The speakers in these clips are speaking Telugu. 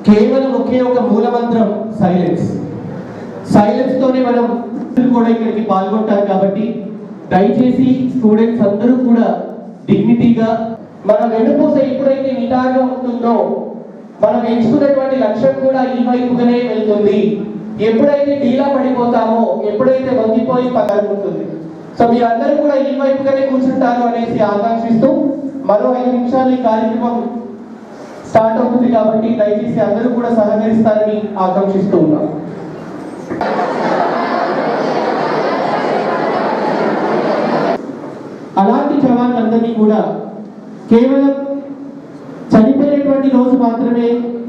కేవలం ఒకే ఒక మూలమంత్రం సైలెన్స్. సైలెన్స్ తోనే మనం కూడా ఇక్కడికి పాల్గొంటారు. కాబట్టి దయచేసి స్టూడెంట్స్ అందరూ కూడా డిగ్నిటీగా మన వెన్నుపూస ఎప్పుడైతే నిటారుగా ఉంటుందో మనం ఎంచుకున్నటువంటి లక్ష్యం కూడా ఈ వైపుగానే వెళ్తుంది. ఎప్పుడైతే డీలా పడిపోతామో, ఎప్పుడైతే వంగిపోయి పగలుతుంది. సో మీరందరూ కూడా ఈ వైపుగానే కూర్చుంటారు అనేసి ఆకాంక్షిస్తూ మరో 5 నిమిషాలు ఈ కార్యక్రమం స్టార్ట్ అవుతుంది. కాబట్టి దయచేసి అందరూ కూడా సహకరిస్తారని ఆకాంక్షిస్తూ ఉన్నాం. అలాంటి జవాన్లందరినీ కూడా కేవలం చనిపోయినటువంటి రోజు మాత్రమే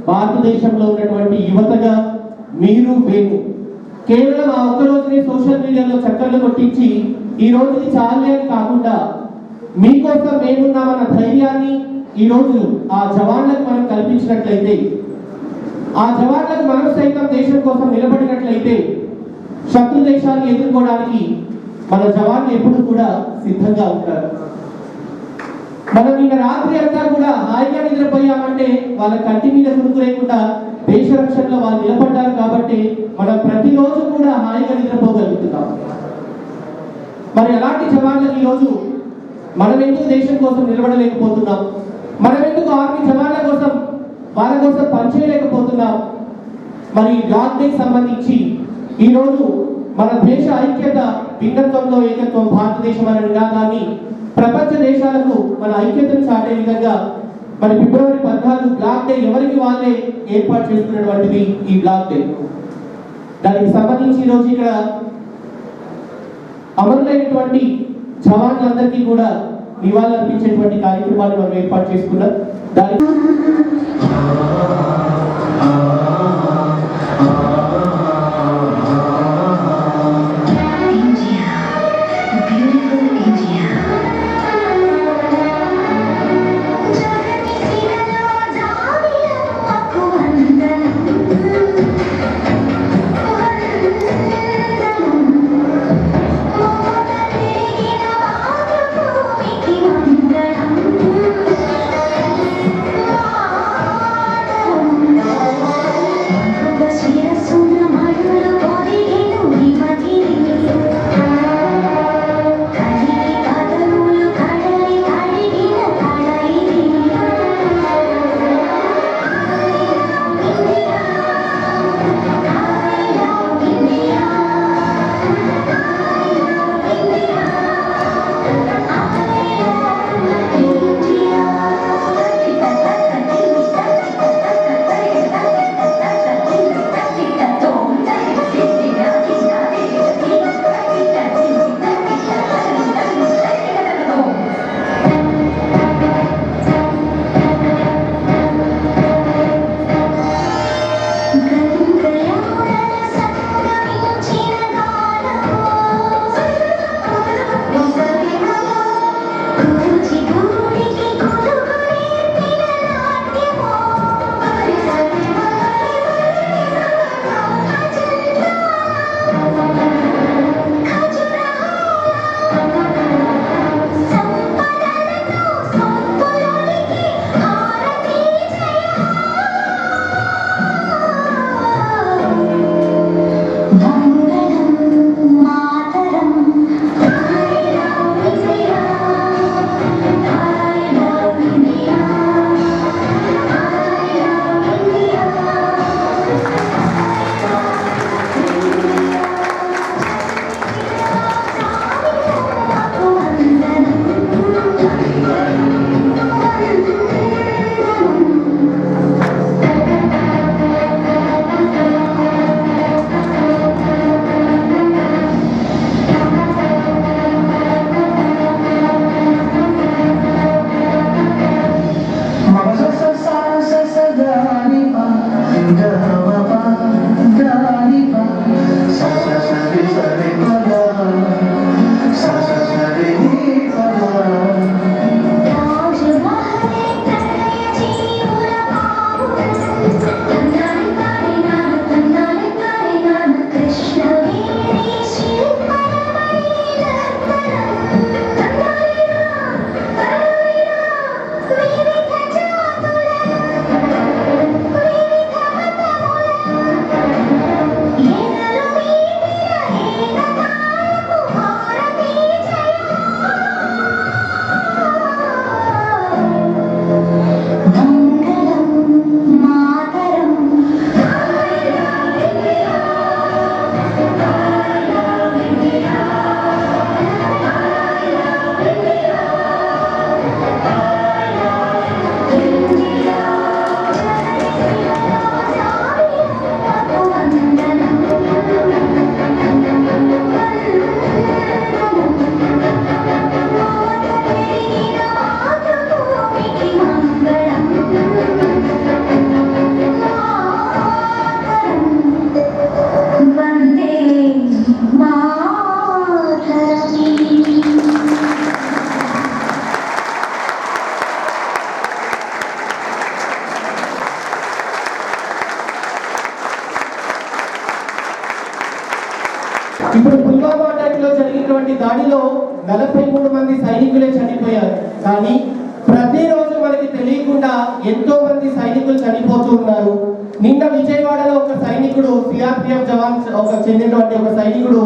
భారతదేశంలో ఉన్నటువంటి యువతగా మీరు మేము కేవలం ఆ ఒక్క రోజుని సోషల్ మీడియాలో చక్కర్లు కొట్టించి ఈ రోజుకి చాలే అని కాకుండా మీకోసం మేమున్నామన్న ధైర్యాన్ని ఈ రోజు ఆ జవాన్లకు మనం కల్పించినట్లయితే, ఆ జవాన్లకు మనం సైతం దేశం కోసం నిలబడినట్లయితే శత్రు దేశాన్ని ఎదుర్కోవడానికి మన జవాన్లు ఎప్పుడు కూడా సిద్ధంగా ఉంటారు. మనం నిన్న రాత్రి అంతా కూడా హాయిగా నిద్రపోయామంటే వాళ్ళ కంటి మీద కురుకు లేకుండా దేశ రక్షణలో వాళ్ళు నిలబడ్డారు. కాబట్టి మనం ప్రతిరోజు కూడా హాయిగా నిద్రపోగలుగుతున్నాం. మరి అలాంటి జవాన్లకు ఈరోజు మనం ఎందుకు దేశం కోసం నిలబడలేకపోతున్నాం? మనం ఎందుకు ఆర్మీ జవాన్ల కోసం వాళ్ళ కోసం పనిచేయలేకపోతున్నాం? మరి బ్లాక్ డేకి సంబంధించి ఈరోజు మన దేశ ఐక్యత భిన్నత్వంలో ఏకత్వం భారతదేశం అనే నినాదాన్ని ప్రపంచ దేశాలకు మన ఐక్యతను చాటే విధంగా మరి ఫిబ్రవరి 14 బ్లాక్ డే ఎవరికి వాళ్ళే ఏర్పాటు చేసుకున్నటువంటిది ఈ బ్లాక్ డే. దానికి సంబంధించి ఈరోజు ఇక్కడ అమరులైనటువంటి జవాన్లందరికీ కూడా నివాళులు అర్పించేటువంటి కార్యక్రమాలు మనం ఏర్పాటు చేసుకున్నాం. దానికి ఇప్పుడు పుల్వామా అటాక్ లో జరిగినటువంటి దాడిలో 43 మంది సైనికులే చనిపోయారు. కానీ ప్రతిరోజు మనకి తెలియకుండా ఎంతో మంది సైనికులు చనిపోతూ ఉన్నారు. నిన్న విజయవాడలో ఒక సైనికుడు, సిఆర్పిఎఫ్ జవాన్ చెందినటువంటి ఒక సైనికుడు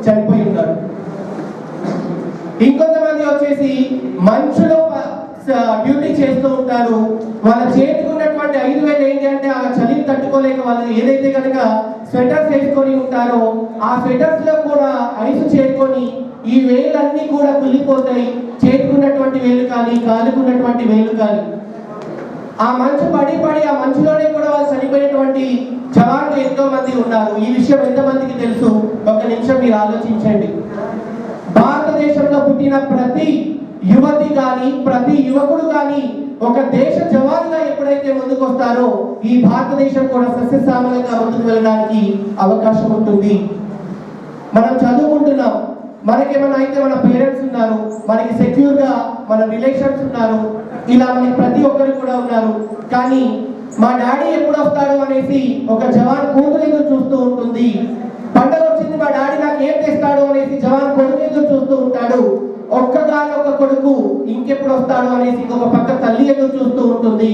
చనిపోయి ఉన్నారు. ఇంకొంతమంది వచ్చేసి మంచులో డ్యూటీ చేస్తూ ఉంటారు. వాళ్ళ చేతికి ఉన్నటువంటి 5,000 ఏంటి అంటే ఆ చలిని తట్టుకోలేక వాళ్ళు ఏదైతే కనుక స్వెటర్స్ వేసుకొని ఉంటారో ఆ స్వెటర్స్ లో కూడా ఐసు చేరుకొని ఈ వేలన్నీ కూడా కుళ్ళిపోతాయి. చేతుకున్నటువంటి వేలు కానీ కాలుకున్నటువంటి వేలు కానీ ఆ మంచు పడి ఆ మంచులోనే కూడా వాళ్ళు చనిపోయినటువంటి జవాన్లు ఎంతో మంది ఉన్నారు. ఈ విషయం ఎంతమందికి తెలుసు? ఒక నిమిషం మీరు ఆలోచించండి. భారతదేశంలో పుట్టిన ప్రతి యువతి కానీ ప్రతి యువకుడు కానీ ఒక దేశ జవాన్గా ఎప్పుడైతే ముందుకు వస్తారో ఈ భారతదేశం కూడా సస్యశ్యామలంగా ముందుకు వెళ్ళడానికి అవకాశం ఉంటుంది. మనం చదువుకుంటున్నాం, మనకేమైనా అయితే మన పేరెంట్స్ ఉన్నారు, మనకి సెక్యూర్ గా మన రిలేషన్స్ ఉన్నారు, ఇలా మనకి ప్రతి ఒక్కరు కూడా ఉన్నారు. కానీ మా డాడీ ఎప్పుడు వస్తాడు అనేసి ఒక జవాన్ కూతురు ఎదురు చూస్తూ ఉంటుంది. పండుగ వచ్చింది, మా డాడీ నాకు ఏం తెస్తాడు అనేసి జవాన్ కొడుకు ఎదురు చూస్తూ ఉంటాడు. ఒక్కగాని ఒక కొడుకు ఇంకెప్పుడు వస్తాడు అనేసి ఇంకొక పక్క తల్లి ఎదురు చూస్తూ ఉంటుంది.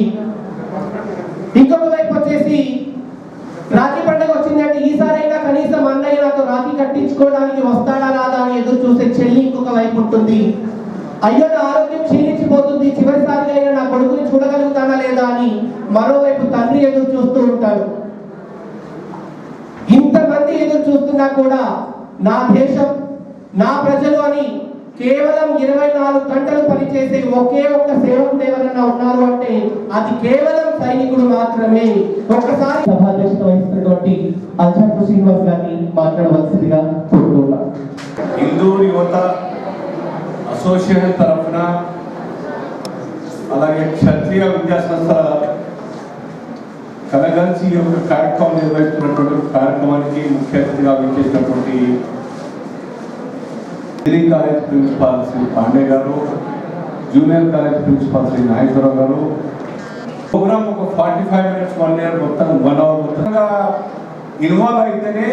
ఇంకొక వైపు వచ్చేసి రాఖీ పండుగ వచ్చిందంటే ఈసారైనా కనీసం అన్నయ్య నాతో రాఖీ కట్టించుకోవడానికి వస్తాడా రాదా అని ఎదురు చూసే చెల్లి ఇంకొక వైపు ఉంటుంది. అయ్యో నా ఆరోగ్యం క్షీణించిపోతుంది, చివరిసారిగా అయినా నా కొడుకుని చూడగలుగుతానా లేదా అని మరోవైపు తండ్రి ఎదురు చూస్తూ ఉంటాడు. ఇంతమంది ఎదురు చూస్తున్నా కూడా నా దేశం, నా ప్రజలు అని కేవలం 24 గంటలు పనిచేసే ఒకే ఒక్క సేవకుడు ఎవరన్నా ఉన్నారు అంటే అది కేవలం సైనికుడు మాత్రమే. ఒక్కసారి సభాధ్యక్షత వహిస్తున్నటువంటి అల్జాపూర్ శ్రీనివాస్ గారిని మాట్లాడవలసిందిగా కోరుతున్నా. హిందూ యువత అసోసియేషన్ తరఫున అలాగే క్షత్రియ విద్యా సంస్థల కలగలిసి ఈ యొక్క కార్యక్రమం నిర్వహిస్తున్నటువంటి కార్యక్రమానికి ముఖ్య అతిథిగా విచ్చేసినటువంటి degree college principal Shri Pandey గారు, junior college principal Shri Nageswara Rao గారు, ప్రోగ్రామ్ ఒక 45 minutes 1 year మొత్తం 1 hour మొత్తంగా ఇన్వాల్వ్ అయితేనే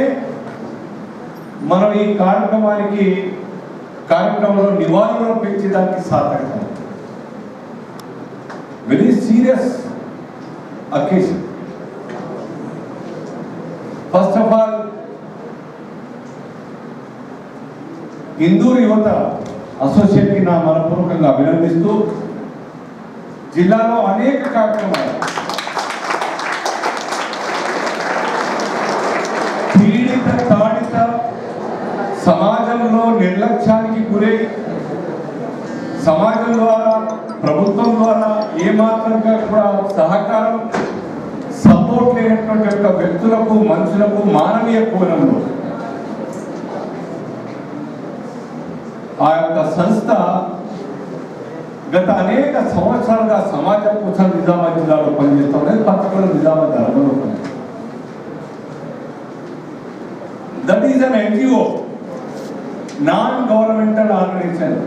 మనం ఈ కార్యక్రమంలో నివారణలు పెంచడానికి సాధ్యం. Very serious occasion. First of all Hindu యువత అసోసియేషన్కి నా మనపూర్వకంగా అభినందిస్తూ జిల్లాలో అనేక కార్యక్రమాలు పీడిత తాడిత సమాజంలో నిర్లక్ష్యానికి గురై సమాజం ద్వారా ప్రభుత్వం ద్వారా ఏమాత్రంగా కూడా సహకారం సపోర్ట్ లేనటువంటి యొక్క వ్యక్తులకు మనుషులకు మానవీయ కోణంలో ఆ యొక్క సంస్థ గత అనేక సంవత్సరాలుగా సమాజం కోసం నిజామాబాద్ జిల్లాలో పనిచేస్తున్నది. పర్టికులర్ నిజామాబాద్ అరవలో that is an NGO, non governmental organisation.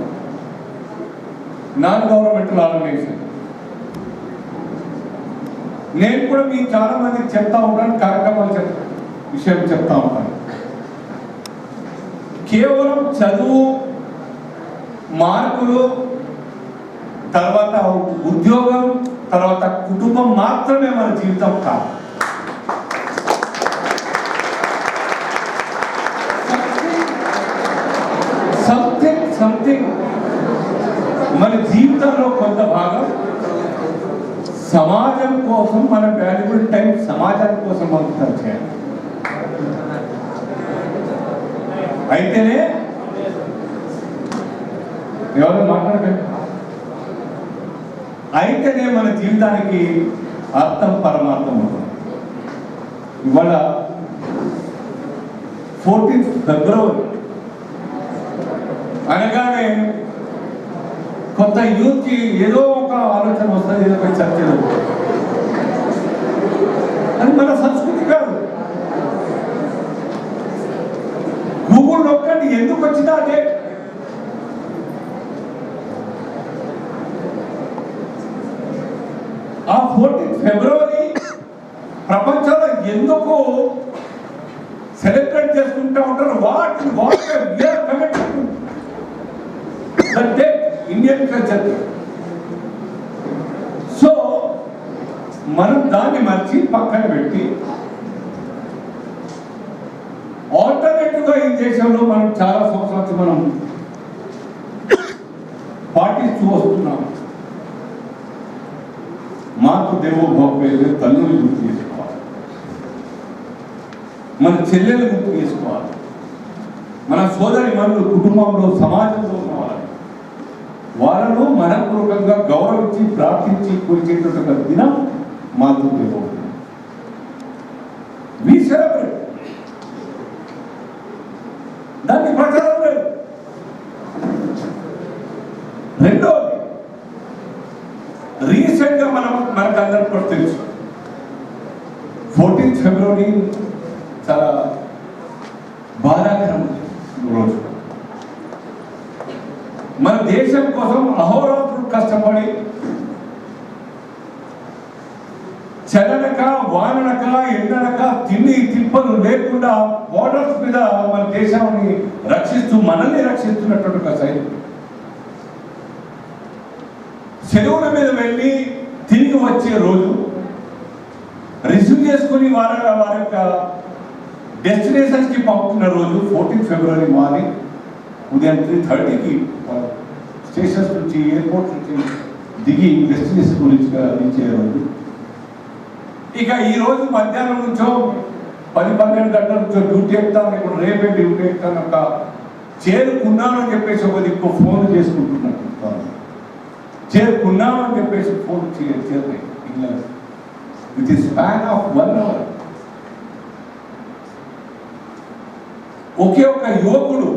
నేను కూడా మీకు చాలా మందికి చెప్తా ఉంటాను, కార్యక్రమాలు విషయం చెప్తా ఉంటాను. కేవలం చదువు, మార్కులు, తర్వాత ఉద్యోగం, తర్వాత కుటుంబం మాత్రమే మన జీవితం కాదు. సంథింగ్ మన జీవితంలో కొంత భాగం సమాజం కోసం, మన వాల్యుబుల్ టైం సమాజం కోసం అంకితం చేయాలి. అయితేనే ఎవరు మాట్లాడకండి, అయితేనే మన జీవితానికి అర్థం పరమార్థం ఉంటుంది. ఇవాళ 14th February అనగానే కొంత యూత్కి ఏదో ఒక ఆలోచన వస్తుంది, ఏదో ఒక చర్చలు. అది మన సంస్కృతి కాదు. గూగుల్ నొక్కండి, ఎందుకు వచ్చినా అదే. ఆ 14th February ప్రపంచంలో ఎందుకు సెలబ్రేట్ చేసుకుంటూ ఉంటారు. What Indian culture. సో మనం దాన్ని మర్చి పక్కన పెట్టి ఆల్టర్నేటివ్గా ఈ దేశంలో మనం చాలా సంవత్సరాలు మనం పాటిస్తూ వస్తున్నాం. మాతృదేవో భవ, తల్లులు గుర్తు చేసుకోవాలి, మన చెల్లెలు గుర్తు చేసుకోవాలి, మన సోదరి మనులు కుటుంబంలో సమాజంలో ఉన్నవారు వాళ్ళను మనపూర్వకంగా గౌరవించి ప్రార్థించి కొలిచేటువంటి ఒక దినం మాతృదేవో. వి సెలబ్రేట్, దాన్ని ప్రచారం లేదు. రెండోది, రీసెంట్ గా మనకు అందరికి కూడా తెలుసు 14th ఫిబ్రవరి చాలా బాధాకరం రోజు. మన దేశం కోసం అహోరాత్రులు కష్టపడి చలనక వాననక ఎండనక తిండి తిప్పలు లేకుండా బోర్డర్స్ మీద మన దేశాన్ని రక్షిస్తూ మనల్ని రక్షిస్తున్నటువంటి ఒక సైనికుడు సెలవుల మీద వెళ్ళి తిరిగి వచ్చే రోజు రిసీవ్ చేసుకుని వారి యొక్క డెస్టినేషన్స్కి పంపుతున్న రోజు 14th ఫిబ్రవరి మార్నింగ్ ఉదయం 3:30కి స్టేషన్స్ నుంచి ఎయిర్పోర్ట్ నుంచి దిగి డెస్టినేషన్ గురించి ఇచ్చే రోజు. ఇక ఈ రోజు మధ్యాహ్నం నుంచో 10-12 గంటల నుంచో డ్యూటీ ఎక్కుతాను, ఇప్పుడు రేపే డ్యూటీ ఎక్కుతాను, ఒక చేరుకున్నాను అని చెప్పేసి ఒక దిక్కు ఫోన్ చేసుకుంటున్నాను, చేరుకున్నాను అని చెప్పేసి ఫోన్ చేరుతాయి with the span of 1 hour. ఒకే ఒక యువకుడు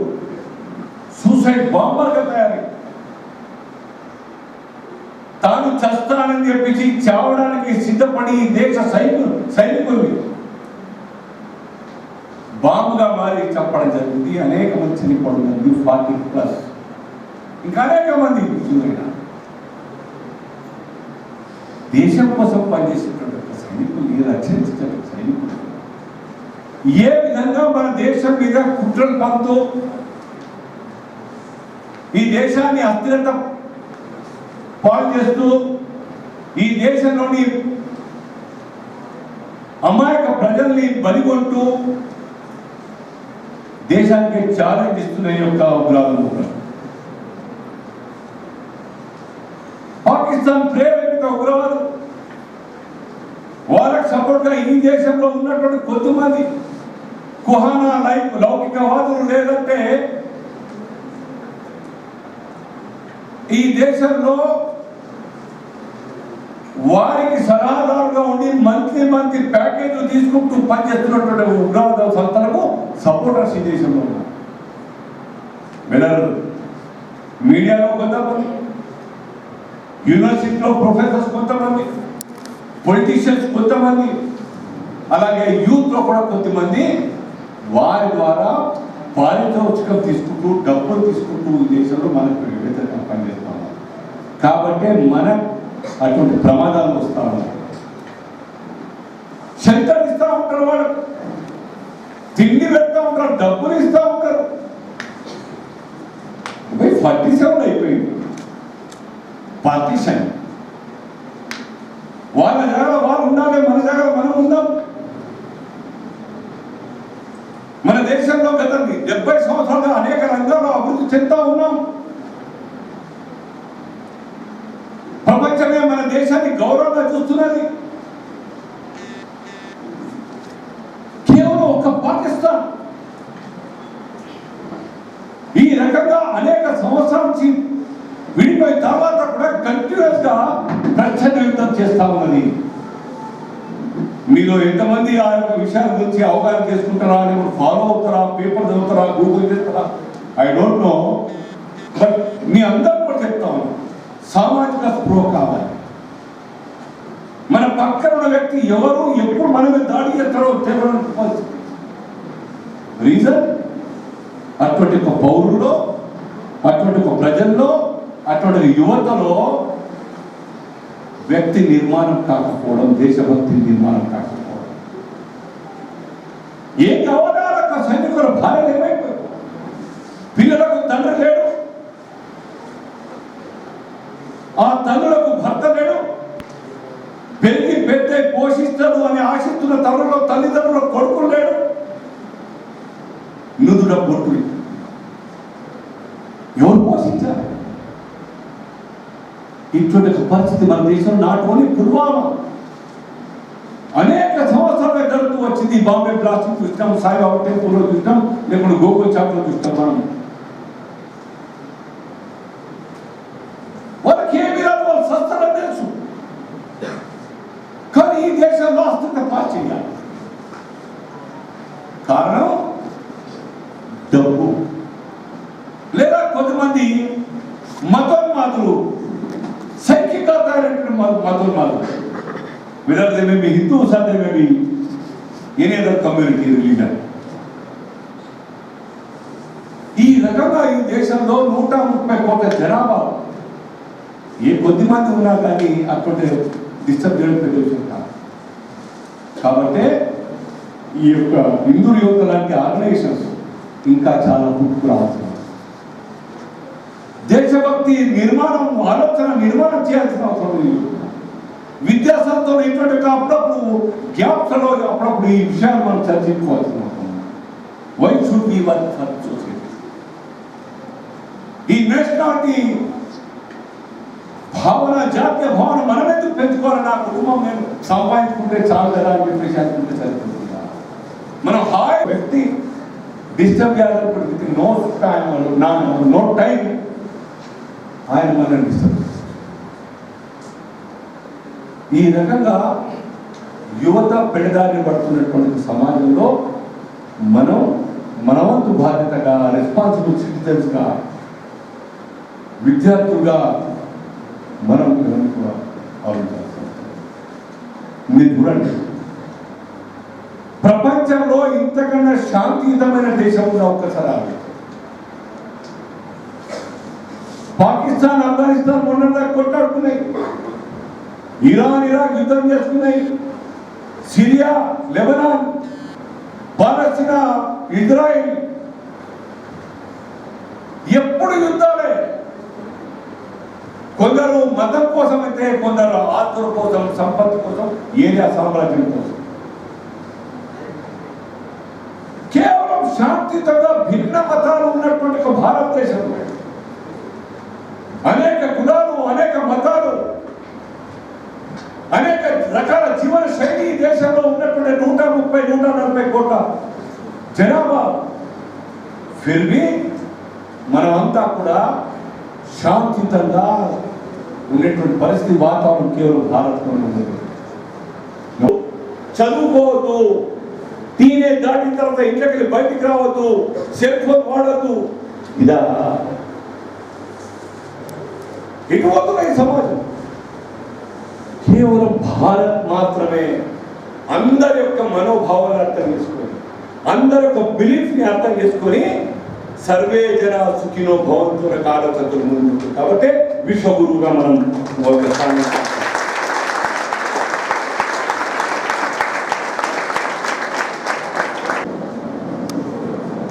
సూసైడ్ బాంబర్గా తయారై తాను చస్తానని చెప్పేసి చావడానికి సిద్ధపడి దేశ సైనికుల్ని బాంబుగా మారి చంపడం జరిగింది. అనేక మంది చనిపోవడం జరిగింది, 40+. ఇంకా అనేక మంది దేశం కోసం పనిచేసేటువంటి సైనికుల్ని రక్షించడానికి సైనికులు ఏ విధంగా మన దేశం మీద కుట్రలు పంపుతూ ఈ దేశాన్ని అస్థిరత పాలు చేస్తూ ఈ దేశంలోని అమాయక ప్రజల్ని బలిగొంటూ దేశానికి ఛాలెంజ్ ఇస్తున్న యొక్క ఉగ్రవాదులు. పాకిస్తాన్ ప్రేరేపిత ఉగ్రవాదులు వాళ్ళకు సపోర్ట్ గా ఈ దేశంలో ఉన్నటువంటి కొద్దిమంది కుహానా లౌకికవాదులు లేదంటే ఈ దేశంలో వారికి సలహాదారుగా ఉండి మంత్లీ ప్యాకేజీలు తీసుకుంటూ పనిచేస్తున్నటువంటి ఉగ్రవాద సంస్థలకు సపోర్టర్స్ ఈ దేశంలో ఉన్నారు. మీడియాలో కొంతమంది, యూనివర్సిటీలో ప్రొఫెసర్స్ కొంతమంది, పొలిటీషియన్స్ కొంతమంది, అలాగే యూత్లో కూడా కొంతమంది వారి ద్వారా పారితోషికం తీసుకుంటూ డబ్బులు తీసుకుంటూ ఈ దేశంలో మనకు వ్యతిరేకంగా పనిచేస్తా ఉన్నారు. కాబట్టి మనం అటువంటి ప్రమాదాలు వస్తూ ఉన్నాయి. షెల్టర్ ఇస్తూ ఉంటారు, వాళ్ళు తిండి పెడతా ఉంటారు, డబ్బులు ఇస్తూ ఉంటారు. 47 అయిపోయింది పార్టీషన్. వాళ్ళ జాగ్రత్త వాళ్ళు ఉండాలి, మన జాగ్రత్త మనం ఉందాం. మన దేశంలో గత 70 సంవత్సరాలుగా అనేక రంగాల్లో అభివృద్ధి చెందుతా ఉన్నాం. ప్రపంచమే మన దేశాన్ని గౌరవంగా చూస్తున్నది. కేవలం ఒక పాకిస్తాన్ ఈ రకంగా అనేక సంవత్సరాల నుంచి విడిపోయిన తర్వాత కూడా కంటిన్యూస్ గా ప్రచండ యుద్ధం చేస్తా ఉన్నది. మీరు ఎంతమంది ఆ యొక్క విషయాల గురించి అవగాహన చేసుకుంటారా, లేకపోతే ఫాలో అవుతారా, పేపర్ చదువుతారా, గూగుల్ చేస్తారా, ఐ డోంట్ నో. బట్ మీ అందరూ కూడా చెప్తా ఉన్నాం, సామాజిక స్పృహ కావాలి. మన పక్కన ఉన్న వ్యక్తి ఎవరు ఎప్పుడు మన మీద దాడి చేస్తారో తెలియని రీజన్ అటువంటి ఒక పౌరుల్లో, అటువంటి ఒక ప్రజల్లో, అటువంటి యువతలో వ్యక్తి నిర్మాణం కాకపోవడం, దేశభక్తి నిర్మాణం కాకపోవడం. ఏం కావాలా అని ఆశిస్తున్న తరుణంలో తల్లిదండ్రుల కొడుకులు లేడు, నుదుట బొట్టు ఎవరు పోషించాలి? ఇటువంటి పరిస్థితి మన దేశం నాట్ ఓన్లీ పుల్వామా, అనేక సంవత్సరాలుగా జరుగుతూ వచ్చింది. బాంబే బ్లాస్ట్ చూస్తాం, సాయిబాబా టెంపుల్లో చూస్తాం, లేకుంటే గోకుల్ చాట్లో చూస్తాం. మనం వాళ్ళకి ఏమి రాదు, వాళ్ళు సస్తారని తెలుసు. కానీ ఈ దేశంలో అస్తిత్వ పాస్ చేయాలి. కారణం డబ్బు, లేదా కొంతమంది మతోన్మాదులు, సైకిక తయారైన మతోన్మాదులు, whether they may be Hindus or they may be any other community religion. ఈ రకంగా ఈ దేశంలో 130 కోట్ల జనాభా ఏ కొద్ది మంది ఉన్నా కానీ అటువంటి డిస్టర్బ్ చేయడం పెద్ద విషయం కాదు. కాబట్టి ఈ యొక్క హిందూ యువత లాంటి ఆర్గనైజేషన్స్ ఇంకా చాలా పుట్టుకు రావాల్సిన, దేశభక్తి నిర్మాణం, ఆలోచన నిర్మాణం చేయాల్సిన అవసరం లేదు. విద్యాసంస్థలో ఇటువంటి అప్పుడప్పుడు గ్యాప్స్లో అప్పుడప్పుడు ఈ విషయాలు మనం చర్చించుకోవాల్సిన అవసరం. Why should be work for society? ఈ నేషనాలిటీ భావన, జాతీయ భావన మనం ఎందుకు పెంచుకోవాలి? నా కుటుంబం నేను సంపాదించుకుంటే చాలు కదా అని చెప్పేసి అనుకుంటే సరిపోతుందా? మనం హాయ్ వ్యక్తి డిస్టర్బ్ చేయాలన్నప్పటికీ నో టైం ఆయన మనం డిస్టర్బ్. ఈ రకంగా యువత పెడదారి పడుతున్నటువంటి సమాజంలో మనం మనవంతు బాధ్యతగా, రెస్పాన్సిబుల్ సిటిజన్స్గా, విద్యార్థులుగా మనం కూడా ఆలోచించాల్సి. మీరు చూడండి, ప్రపంచంలో ఇంతకన్నా శాంతియుతమైన దేశం ఉందా? ఒక్కసారి ఆలోచించండి. పాకిస్తాన్, ఆఫ్ఘనిస్తాన్ మొన్న కొట్టాడుతున్నాయి, ఇరాన్ ఇరాక్ యుద్ధం చేసుకున్నాయి, సిరియా, లెబనాన్, పాలస్తీనా, ఇజ్రాయిల్, ఎప్పుడు యుద్ధాలే. కొందరు మతం కోసం అయితే, కొందరు ఆస్తుల కోసం, సంపత్తి కోసం, ఏరియా సామ్రాజ్యం కోసం. కేవలం శాంతియుతంగా భిన్న మతాలు ఉన్నటువంటి ఒక భారతదేశంలో అనేక కులాలు, అనేక మతాలు, అనేక రకాల జీవన శైలి ఈ దేశంలో ఉన్నటువంటి 130-140 కోట్ల జనాభా, ఫిర్మీ మనమంతా కూడా శాంతియుతంగా ఉండేటువంటి పరిస్థితి, వాతావరణం కేవలం భారత్లోనే ఉంది. చదువుకోవద్దు, టీనేజ్ దాటిన తర్వాత ఇంట్లోకి బయటికి రావద్దు, సెల్ ఫోన్ వాడద్దు, ఇదా ఎటువద్దు ఈ సమాజం. కేవలం భారత్ మాత్రమే అందరి యొక్క మనోభావాలను అర్థం చేసుకొని, అందరి యొక్క బిలీఫ్ని అర్థం చేసుకొని, సర్వే జన సుఖినో భవంతు ఆలోచనతో ముందు. కాబట్టి విశ్వగురువుగా మనం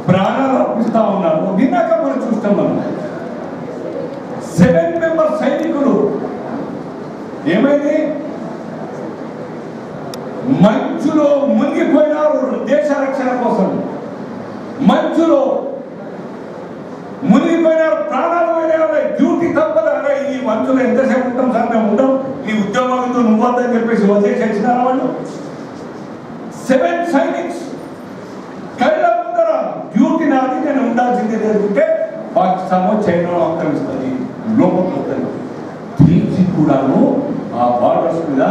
ప్రాణాలు అర్పిస్తా ఉన్నారు. నిన్నాక మనం చూస్తాం, మనం 7 మెంబర్ సైనికులు ఏమైంది, మంచులో మునిగిపోయినారు దేశ రక్షణ కోసం. మంచులో మునిగిపోయినారు, ప్రాణాలు పోయినా, డ్యూటీ తప్పదు. అరే ఈ మంచులో ఎంతసేపు ఉంటాం సార్, మేము ఉంటాం, ఈ ఉద్యోగంతో నువ్వద్దని చెప్పేసి వదిలేసి వచ్చినారు వాళ్ళు. 7 సైనిక్స్ కళ్ళ ముందర డ్యూటీ నాది, నేను ఉండాల్సిందే జరుగుతుంటే పాకిస్తాన్ చైనా ఆక్రమిస్తుంది, లోపలికి వస్తుంది. తీర్చి కూడాను ఆ బార్డర్స్ మీద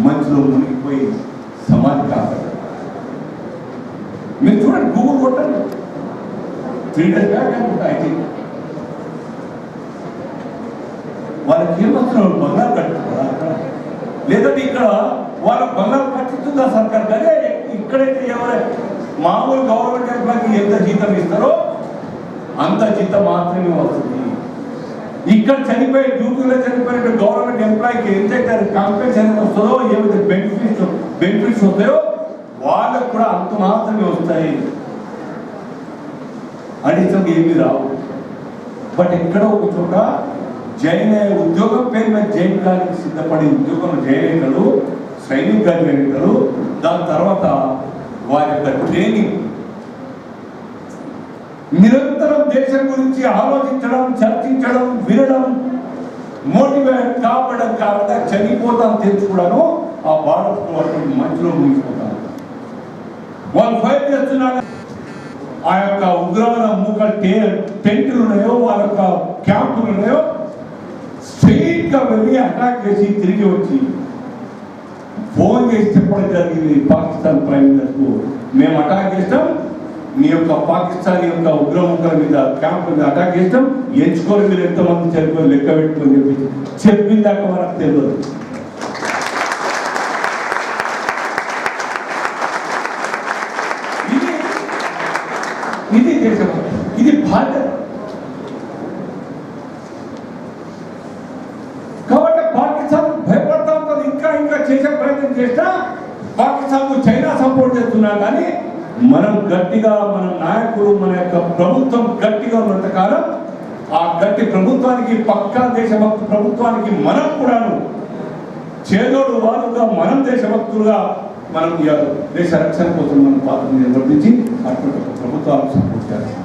మంచులో మునిగిపోయి సమాధి కాపాడు. మీరు చూడండి, గూగుల్ కొట్టండి, 3 days బ్యాక్ అనుకుంటా. ఐ థింక్ వాళ్ళకి ఏమవుతున్నారు, బంగారు కట్టుకుంటారా? లేదంటే ఇక్కడ వాళ్ళ బంగారు కట్టిస్తుందా సర్కార్? కానీ ఇక్కడైతే ఎవరైనా మామూలు గవర్నమెంట్ ఎంప్లాయీకి ఎంత జీతం ఇస్తారో అంత జీతం మాత్రమే వస్తుంది. ఇక్కడ చనిపోయే, డ్యూటీలో చనిపోయిన గవర్నమెంట్ ఎంప్లాయీకి ఎంతైతే కాంపెన్సేషన్ వస్తుందో, ఏవైతే బెనిఫిట్స్ వస్తాయో వాళ్ళకు కూడా అంత మాత్రమే వస్తాయి, అడిషనల్గా ఏమీ రావు. బట్ ఎక్కడో ఒక చోట ఉద్యోగం పేరు మీద జైన్ కానికి సిద్ధపడి ఉద్యోగంలో జైన్ అయినాడు, ట్రైనింగ్ కలిగినారు. దాని తర్వాత వారి యొక్క ట్రైనింగ్ నిరంతరం దేశం గురించి ఆలోచించడం, చర్చించడం, వినడం, మోటివేట్ కావడం కాకుండా చనిపోతాం తెలుసుకోవడము ఆ బార్డర్స్తో అటువంటి మంచులో ముగిసిపోతాను. వాళ్ళు ఫైట్ చేస్తున్నారు. ఆ యొక్క ఉగ్రవాద మూకలు టెంట్లు ఉన్నాయో, వాళ్ళ యొక్క క్యాంపులు ఉన్నాయో, స్ట్రెయిట్ గా వెళ్ళి అటాక్ చేసి తిరిగి వచ్చి ఫోన్ చేసి చెప్పడం జరిగింది పాకిస్తాన్ ప్రైమ్ మినిస్టర్, మేము అటాక్ చేస్తాం, మీ యొక్క పాకిస్తాన్ యొక్క ఉగ్రముఖల మీద క్యాంప్ మీద అటాక్ చేస్తాం, ఎంచుకొని మీరు ఎంతమంది చనిపోయి లెక్క పెట్టుకొని చెప్పిందాక మనకు తెలియదు. ఇది దేశం, ఇది బాధ్యత. కాబట్టి పాకిస్తాన్ భయపడతా ఉంటుంది. ఇంకా చేసే ప్రయత్నం చేసినా పాకిస్తాన్ చైనా సపోర్ట్ చేస్తున్నా కానీ మనం గట్టిగా, మన నాయకులు, మన యొక్క ప్రభుత్వం గట్టిగా ఉన్నంత కాలం ఆ గట్టి ప్రభుత్వానికి, పక్కా దేశభక్తి ప్రభుత్వానికి మనం కూడాను చేదోడు వాదుగా, మనం దేశభక్తులుగా మనం దేశ రక్షణ కోసం మనం పాత్ర నిర్వర్తించి అటువంటి ప్రభుత్వాలకు సపోర్ట్ చేయాలి.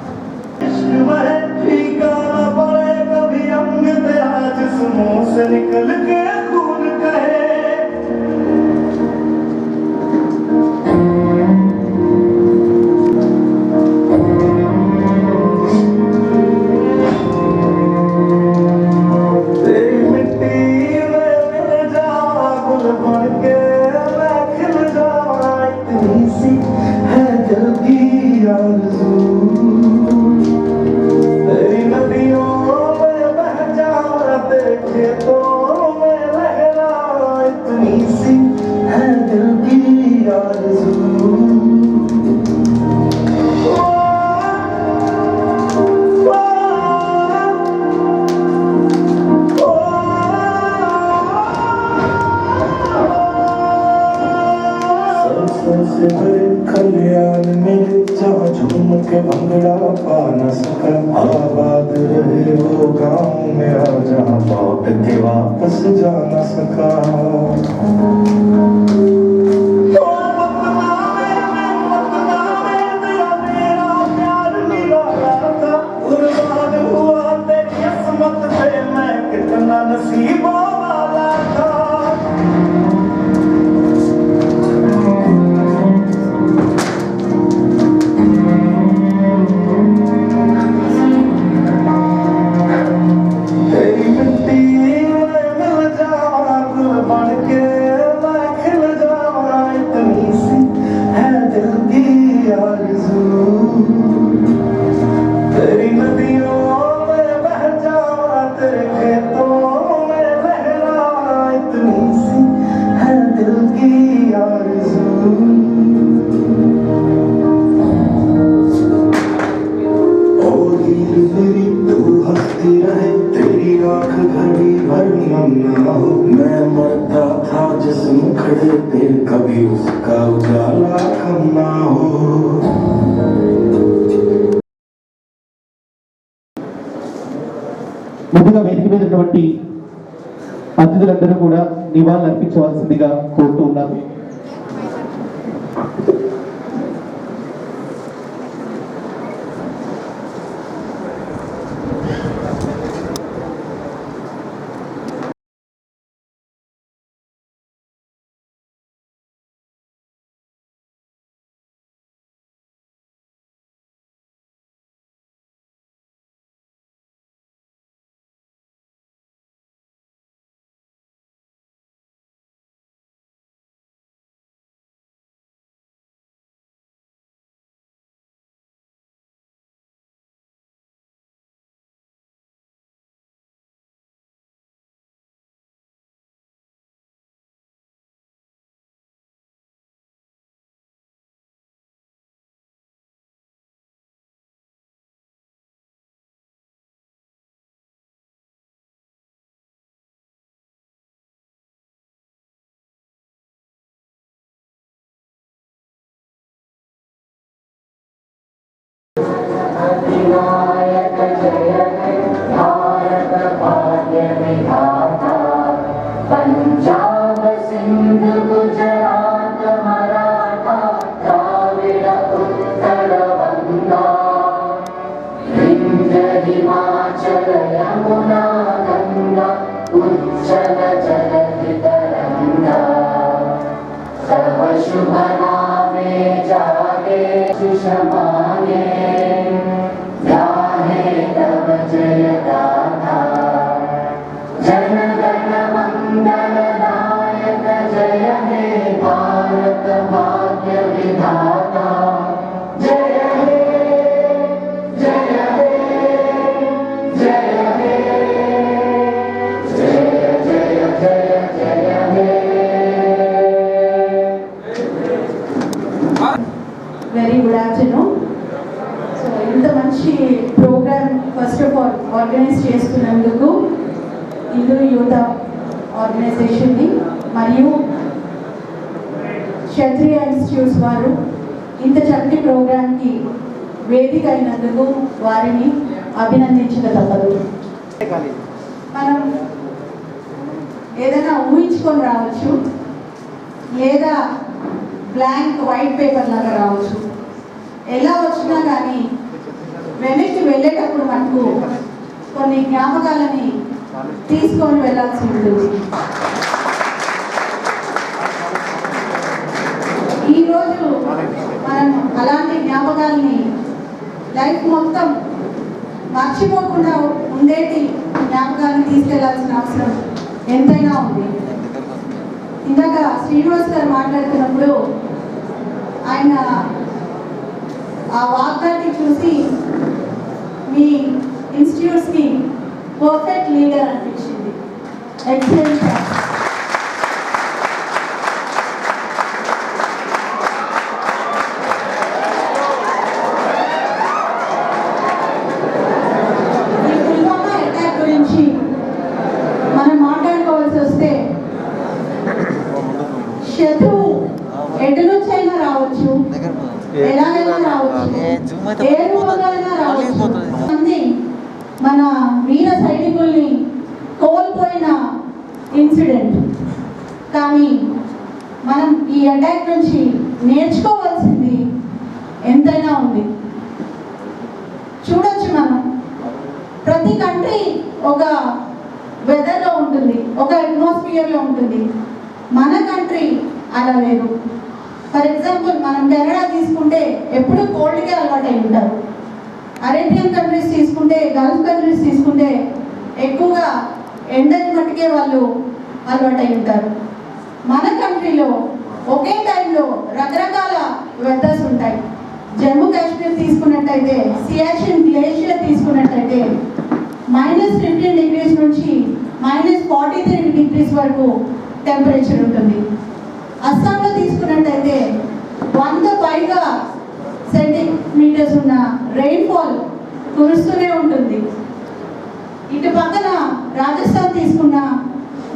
कल्याण में जहाँ झूम के भंगड़ा पा न सका, आबाद रहे वो गाँव मेरा जहाँ लौट के वापस जा न सका। कितना नसीबों वाला था। मैं मरता था जिस्म खड़े पे, कभी उसका उजाला कम ना हो। ముందుగా వేదిక మీద ఉన్నటువంటి అతిథులందరూ కూడా నివాళులు అర్పించవలసిందిగా కోరుతూ ఉన్నాము. हिमाचल यमुना गंगा उज्जल जलधितरंगा तव शुभ नामे जागे सुषमाने गाहे तव जय गाथा जन गण मंगल नायक जय हे भारत भाग्य विधाता जय हे जय हे जय हे जय जय जय जय हे వెరీ గుడ్ ఆఫ్టర్నూన్. సో ఇంత మంచి programme first of all organise చేస్తున్నందుకు హిందూ యువత ఆర్గనైజేషన్ని మరియు క్షత్రియ ఇన్స్టిట్యూట్స్ వారు ఇంత చక్కటి ప్రోగ్రామ్కి వేదిక అయినందుకు వారిని అభినందించక తప్పదు. మనం ఏదైనా ఊహించుకొని రావచ్చు, లేదా బ్లాంక్ వైట్ పేపర్ లాగా రావచ్చు. ఎలా వచ్చినా కానీ వెనక్కి వెళ్ళేటప్పుడు మనకు కొన్ని జ్ఞాపకాలని తీసుకొని వెళ్ళాల్సి ఉంటుంది. ఈరోజు మనం అలాంటి జ్ఞాపకాలని లైఫ్ మొత్తం మర్చిపోకుండా ఉండేటి జ్ఞాపకాలను తీసుకెళ్లాల్సిన అవసరం ఎంతైనా ఉంది. ఇందాక శ్రీనివాస్ గారు మాట్లాడుతున్నప్పుడు ఆయన ఆ వాగ్దాన్ని చూసి మీ ఇన్స్టిట్యూట్స్కి పర్ఫెక్ట్ లీడర్ అనిపించింది. ఎక్సలెంట్. ఈ పుల్వామా అటాక్ గురించి మనం మాట్లాడుకోవాల్సి వస్తే శత్రువు ఎటు నుంచి అయినా రావచ్చు, ఎలాగైనా రావచ్చు, ఏ రూపంలో అయినా రావచ్చు. మంది మన వీర సైనికుల్ని కోల్పోయిన ఇన్సిడెంట్. కానీ మనం ఈ అటాక్ నుంచి నేర్చుకోవాల్సింది ఎంతైనా ఉంది. చూడొచ్చు, మనం ప్రతి కంట్రీ ఒక వెదర్లో ఉంటుంది, ఒక అట్మాస్ఫియర్లో ఉంటుంది. మన కంట్రీ అలా లేదు. ఫర్ ఎగ్జాంపుల్ మనం కెనడా తీసుకుంటే ఎప్పుడు కోల్డ్కే అలవాటు అయి ఉంటారు. అరేబియన్ కంట్రీస్ తీసుకుంటే, గల్ఫ్ కంట్రీస్ తీసుకుంటే ఎక్కువగా ఎండని మట్టుకే వాళ్ళు అలవాటు అయి ఉంటారు. మన కంట్రీలో ఒకే టైంలో రకరకాల వెదర్స్ ఉంటాయి. జమ్మూ కాశ్మీర్ తీసుకున్నట్టయితే, సియాచిన్ గ్లేషియర్ తీసుకున్నట్టయితే -15 డిగ్రీస్ నుంచి -43 డిగ్రీస్ వరకు టెంపరేచర్ ఉంటుంది. అస్సాంలో తీసుకున్నట్టయితే 100 పైగా సెంటీమీటర్స్ ఉన్న రెయిన్ఫాల్ కురుస్తూనే ఉంటుంది. ఇటు పక్కన రాజస్థాన్ తీసుకున్న,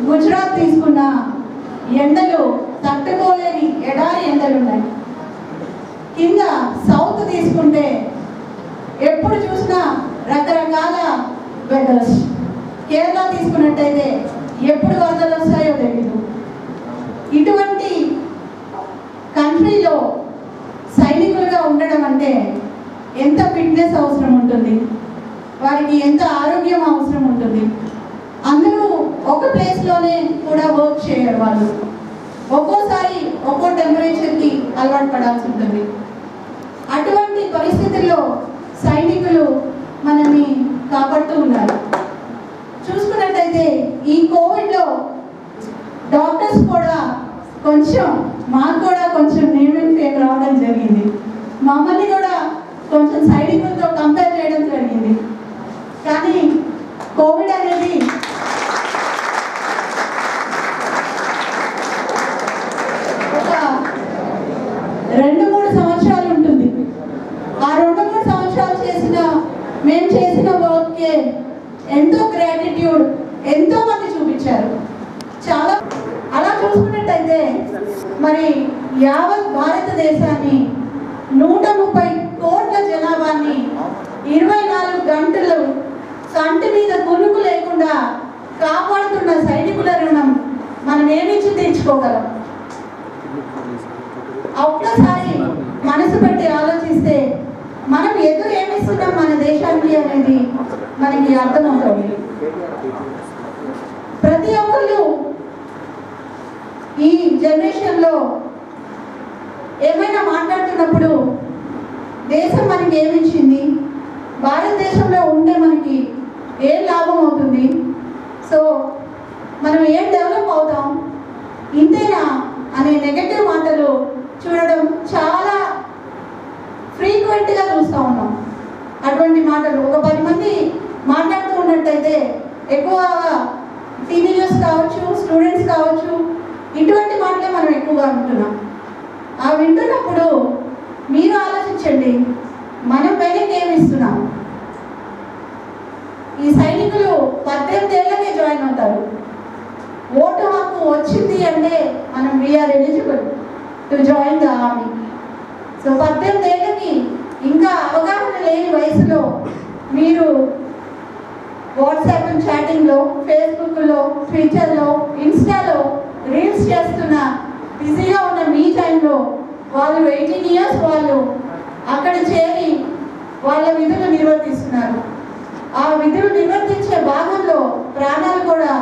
గుజరాత్ తీసుకున్న ఎండలు తట్టుకోలేని ఎడారి ఎండలు ఉన్నాయి. కింద సౌత్ తీసుకుంటే ఎప్పుడు చూసినా రకరకాల వెదర్స్. కేరళ తీసుకున్నట్టయితే ఎప్పుడు వరదలు వస్తాయో తెలీదు. ఇటువంటి కంట్రీలో సైనికులుగా ఉండడం అంటే ఎంత ఫిట్నెస్ అవసరం ఉంటుంది, వారికి ఎంత ఆరోగ్యం అవసరం ఉంటుంది. అందరూ ఒక ప్లేస్లోనే కూడా వర్క్ చేయరు. వాళ్ళు ఒక్కోసారి ఒక్కో టెంపరేచర్కి అలవాటు పడాల్సి ఉంటుంది. అటువంటి పరిస్థితుల్లో సైనికులు మనల్ని కాపాడుతూ ఉన్నారు. చూసుకున్నట్టయితే ఈ కోవిడ్లో డాక్టర్స్ కూడా మాకు కూడా కొంచెం నేమ్ అండ్ ఫేమ్ రావడం జరిగింది. మమ్మల్ని కూడా కొంచెం సైనికులతో కంపేర్ చేయడం జరిగింది. కానీ కోవిడ్ అనేది ఒక 2-3 సంవత్సరాలు ఉంటుంది. ఆ 2-3 సంవత్సరాలు మేము చేసిన వర్క్కే ఎంతో గ్రాటిట్యూడ్ ఎంతో మంది చూపించారు. చాలా అలా చూసుకున్నట్టయితే మరి యావత్ భారతదేశాన్ని 130 కోట్ల జనాభాని 24 గంటలు కంటి మీద కునుకు లేకుండా కాపాడుతున్న సైనికుల రుణం మనం ఏమిచ్చి తీర్చుకోగలం? ఒక్కసారి మనసు పెట్టి ఆలోచిస్తే మనం ఎదురు ఏమిస్తున్నాం మన దేశానికి అనేది మనకి అర్థమవుతుంది. ప్రతి ఒక్కళ్ళు ఈ జనరేషన్లో ఏమైనా మాట్లాడుతున్నప్పుడు దేశం మనకి ఏమిచ్చింది, భారతదేశంలో ఉంటే మనకి ఏం లాభం అవుతుంది, సో మనం ఏం డెవలప్ అవుతాం, ఇంతేనా అనే నెగటివ్ మాటలు చూడడం చాలా ఫ్రీక్వెంట్గా చూస్తూ ఉన్నాం. అటువంటి మాటలు ఒక 10 మంది మాట్లాడుతూ ఉన్నట్టయితే ఎక్కువగా టీనేజర్స్ కావచ్చు, స్టూడెంట్స్ కావచ్చు, ఇటువంటి మాటలే మనం ఎక్కువగా వింటున్నాం. ఆ వింటున్నప్పుడు మీరు ఆలోచించండి, మనం వెనక్కి ఏమి ఇస్తున్నాం. ఈ సైనికులు 18 ఏళ్ళకే జాయిన్ అవుతారు. ఓటు హక్కు వచ్చింది అంటే మనం we are eligible to join the army. So 18 ఏళ్ళకి ఇంకా అవగాహన లేని వయసులో మీరు వాట్సాప్ చాటింగ్లో, ఫేస్బుక్లో, ట్విట్టర్లో, ఇన్స్టాలో రీల్స్ చేస్తున్న బిజీగా ఉన్న మీ టైంలో వాళ్ళు 18 ఇయర్స్ వాళ్ళు అక్కడ చేరి వాళ్ళ విధులు నిర్వర్తిస్తున్నారు. ఆ విధులు నిర్వర్తించే భాగంలో ప్రాణాలు కూడా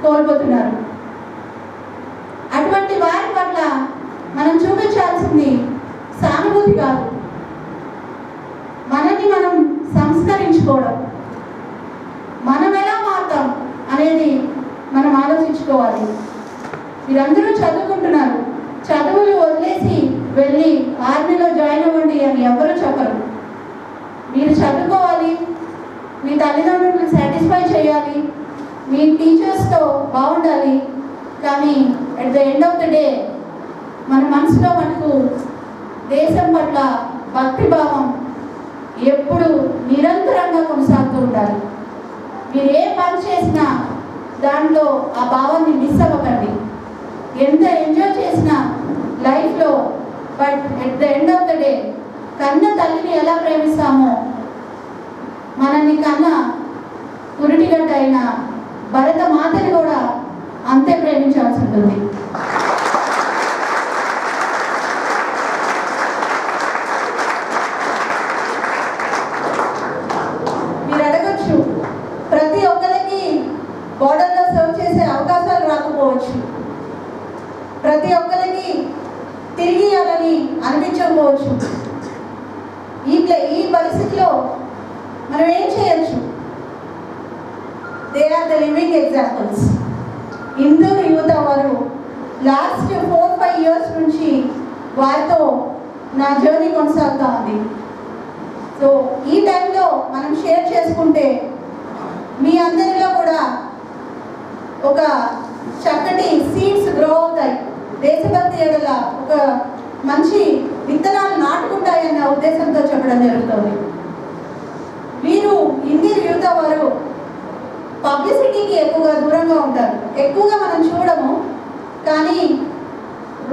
కోల్పోతున్నారు. అటువంటి వారి పట్ల మనం చూపించాల్సింది సానుభూతి కాదు, మనల్ని మనం సంస్కరించుకోవడం, మనం ఎలా మారుతాం అనేది మనం ఆలోచించుకోవాలి. మీరందరూ చదువుకుంటున్నారు, చదువులు వదిలేసి వెళ్ళి ఆర్మీలో జాయిన్ అవ్వండి అని ఎవరు చెప్పరు. మీరు చదువుకోవాలి, మీ తల్లిదండ్రులను సాటిస్ఫై చేయాలి, మీ టీచర్స్తో బాగుండాలి. కానీ at the end of the day మన మనసులో మనకు దేశం పట్ల భక్తిభావం ఎప్పుడు నిరంతరంగా కొనసాగుతూ ఉండాలి. మీరు ఏ పని చేసినా దాంట్లో ఆ భావాన్ని మిస్ అవ్వకండి. ఎంత ఎంజాయ్ చేసినా లైఫ్లో, but at the end of the day కన్న తల్లిని ఎలా ప్రేమిస్తామో మనల్ని కన్న పురిటిగడ్డ అయిన భరత మాతని కూడా అంతే ప్రేమించాల్సి ఉంటుంది. మీరు అడగచ్చు, ప్రతి ఒక్కరికి బోర్డర్లో సర్వ్ చేసే అవకాశాలు రాకపోవచ్చు, ప్రతి ఒక్కరికి తిరిగి ఇవ్వాలని అనిపించకపోవచ్చు. ఈ పరిస్థితిలో మనం ఏం చేయొచ్చు? They are the living examples. Indur యువత వారు లాస్ట్ 4-5 ఇయర్స్ నుంచి వారితో నా జర్నీ కొనసాగుతూ ఉంది. సో ఈ టైంలో మనం షేర్ చేసుకుంటే మీ అందరిలో కూడా ఒక చక్కటి సీడ్స్ గ్రో అవుతాయి, దేశభక్తి ఎడల ఒక మంచి విత్తనాలు నాటుకుంటాయన్న ఉద్దేశంతో చెప్పడం జరుగుతుంది. వీరు ఇందూరు యువత వారు పబ్లిసిటీకి ఎక్కువగా దూరంగా ఉంటారు, ఎక్కువగా మనం చూడము. కానీ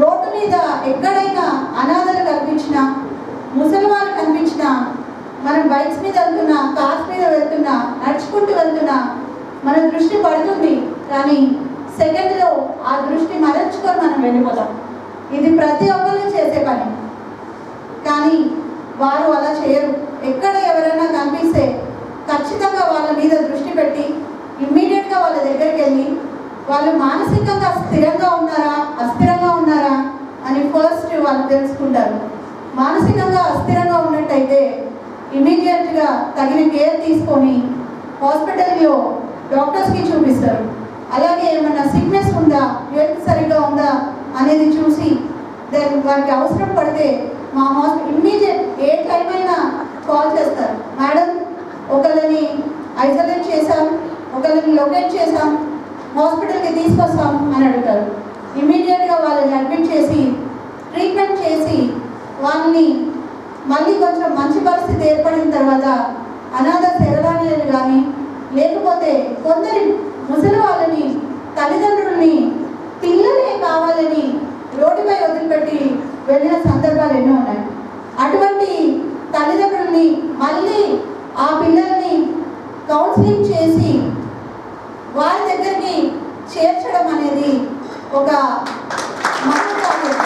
రోడ్డు మీద ఎక్కడైనా అనాథలు కనిపించినా, ముసలి వాళ్ళు కనిపించినా, మనం బైక్స్ మీద వెళ్తున్నా, కార్స్ మీద వెళ్తున్నా, నడుచుకుంటూ వెళ్తున్నా మన దృష్టి పడుతుంది. కానీ సెకండ్లో ఆ దృష్టి మరల్చుకొని మనం వెళ్ళిపోతాం. ఇది ప్రతి ఒక్కరు చేసే పని. కానీ వారు అలా చేయరు. ఎక్కడ ఎవరైనా కనిపిస్తే ఖచ్చితంగా వాళ్ళ మీద దృష్టి పెట్టి ఇమ్మీడియట్గా వాళ్ళ దగ్గరికి వెళ్ళి వాళ్ళు మానసికంగా స్థిరంగా ఉన్నారా, అస్థిరంగా ఉన్నారా అని ఫస్ట్ వాళ్ళు తెలుసుకుంటారు. మానసికంగా అస్థిరంగా ఉన్నట్టయితే ఇమ్మీడియట్గా తగిన కేర్ తీసుకొని హాస్పిటల్లో డాక్టర్స్కి చూపిస్తారు. అలాగే ఏమైనా సిక్నెస్ ఉందా, హెల్త్ సరిగ్గా ఉందా అనేది చూసి వారికి అవసరం పడితే మా ఇమ్మీడియట్ ఏ టైం అయినా కాల్ చేస్తారు. మేడం, ఒకళ్ళని ఐసోలేట్ చేశాం, ఒకళ్ళని లొకేట్ చేశాం, హాస్పిటల్కి తీసుకొస్తాం అని అడుగుతారు. ఇమ్మీడియట్గా వాళ్ళని అడ్మిట్ చేసి ట్రీట్మెంట్ చేసి వాళ్ళని మళ్ళీ కొంచెం మంచి పరిస్థితి ఏర్పడిన తర్వాత అనాథ శరణాలయాలు కానీ లేకపోతే కొందరి ముసలి వాళ్ళని, తల్లిదండ్రుల్ని పిల్లలే కావాలని రోడ్డుపై వదిలిపెట్టి వెళ్ళిన సందర్భాలు ఎన్నో ఉన్నాయి. అటువంటి తల్లిదండ్రుల్ని మళ్ళీ ఆ పిల్లల్ని కౌన్సిలింగ్ చేసి వారి దగ్గరికి చేర్చడం అనేది ఒక మహోత్సవం.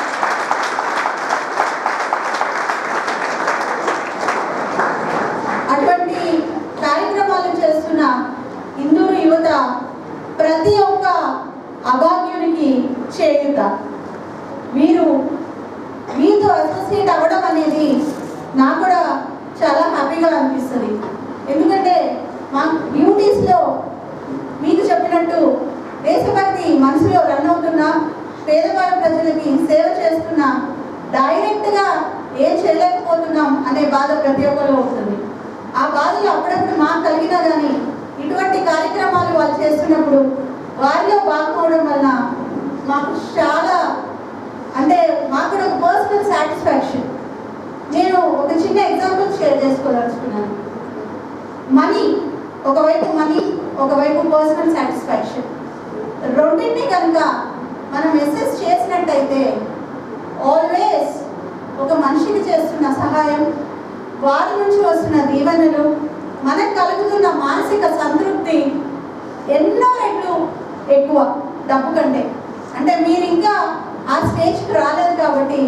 అనిపిస్తుంది. ఎందుకంటే మా డ్యూటీస్లో మీకు చెప్పినట్టు దేశభక్తి మనసులో రన్ అవుతున్నా, పేదవారి ప్రజలకి సేవ చేస్తున్నా, డైరెక్ట్గా ఏం చేయలేకపోతున్నాం అనే బాధ ప్రతి ఒక్కరిలో ఉంటుంది. ఆ బాధలు అప్పుడప్పుడు మాకు కలిగినా కానీ ఇటువంటి కార్యక్రమాలు వాళ్ళు చేస్తున్నప్పుడు వారిలో భాగమవడం వలన మాకు చాలా అంటే మాకు కూడా ఒక పర్సనల్ సాటిస్ఫాక్షన్. నేను ఒక చిన్న ఎగ్జాంపుల్ షేర్ చేసుకోదలుచుకున్నాను. మనీ ఒకవైపు పర్సనల్ సాటిస్ఫాక్షన్, రెండింటిని కనుక మనం అసెస్ చేసినట్టయితే ఆల్వేస్ ఒక మనిషికి చేస్తున్న సహాయం, వారి నుంచి వస్తున్న దీవెనలు, మనకు కలుగుతున్న మానసిక సంతృప్తి ఎన్నో రెట్లు ఎక్కువ డబ్బు కంటే. అంటే మీరు ఇంకా ఆ స్టేజ్కి రాలేదు కాబట్టి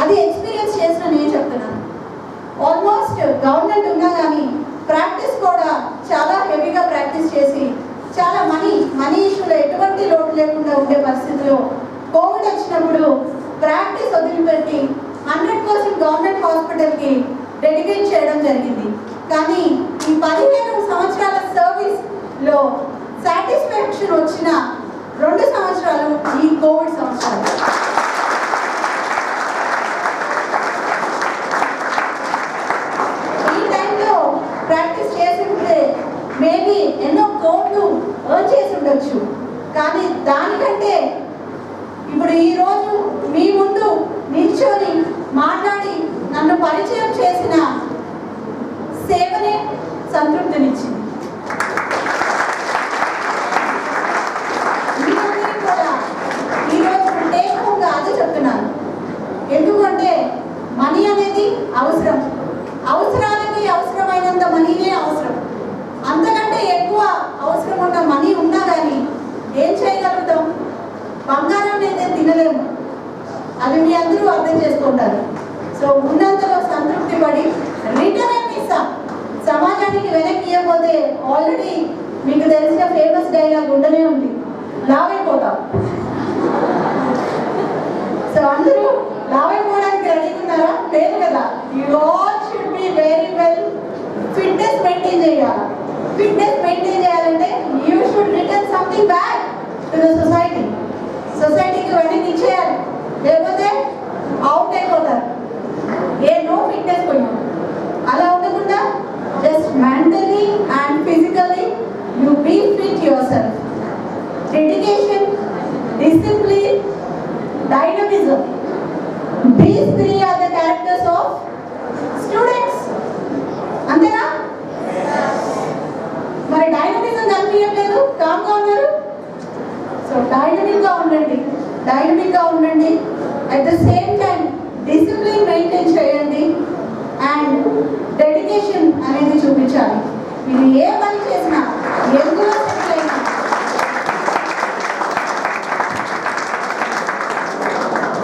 అది ఎక్స్పీరియన్స్ చేసిన నేను చెప్తున్నాను. ఆల్మోస్ట్ గవర్నమెంట్ ఉన్నా కానీ ప్రాక్టీస్ కూడా చాలా హెవీగా ప్రాక్టీస్ చేసి చాలా మనీ ఇష్యూలో ఎటువంటి లోటు లేకుండా ఉండే పరిస్థితిలో కోవిడ్ వచ్చినప్పుడు ప్రాక్టీస్ వదిలిపెట్టి 100% గవర్నమెంట్ హాస్పిటల్కి డెడికేట్ చేయడం జరిగింది. కానీ ఈ 15 సంవత్సరాల సర్వీస్లో సాటిస్ఫాక్షన్ వచ్చిన 2 సంవత్సరాలు ఈ కోవిడ్ సంవత్సరాలు. ఈ టైంలో ప్రాక్టీస్ చేస్తుంటే మేబీ ఎన్నో కోట్లు ఎర్న్ చేసి ఉండొచ్చు. కానీ దానికంటే ఇప్పుడు ఈరోజు మీ ముందు నిల్చొని మాట్లాడి నన్ను పరిచయం చేసిన సేవనే సంతృప్తినిచ్చింది. మీరందరికీ కూడా ఈరోజు టేక్గా అదే చెప్తున్నాను. ఎందుకంటే మనీ అనేది అవసరం, అవసరాలకి అవసరమైనంత మనీనే అవసరం. అంతకంటే ఎక్కువ అవసరం ఉన్న మనీ ఉన్నా కానీ ఏం చేయగలుగుతాం? బంగారం అయితే తినలేము, అది మీ అందరూ అర్థం చేసుకుంటారు. సో ఉన్నంతలో సంతృప్తి పడి రిటర్న్ ఇస్తాం. సమాజానికి వెనక్కి ఇవ్వకపోతే ఆల్రెడీ మీకు తెలిసిన ఫేమస్ డైలాగ్ ఉండనే ఉంది, లావైపోతాం. సో అందరూ లావైపోవడానికి రెడీ ఉన్నారా? లేదు కదా. You all should be very well fitness maintain చేయాలి. ఫిట్నెస్ మెయింటైన్ చేయాలంటే you should return something back to the సొసైటీకి వెనక్కి ఇచ్చేయాలి, లేకపోతే అవుట్ అయిపోతారు. నో ఫిట్నెస్ పోయినా అలా ఉండకుండా just mentally and physically you be fit yourself. Dedication, discipline, dynamism, these 3 are the characters of students. అంతేనా? మరి డైనమిజం కనిపించట్లేదు, కామ్గా ఉన్నారు. సో డైనమిక్గా ఉండండి. At the same time discipline maintain చేయండి అండ్ డెడికేషన్ అనేది చూపించాలి. మీరు ఏ పని చేసినా, ఎందులో సెటిల్ అయినా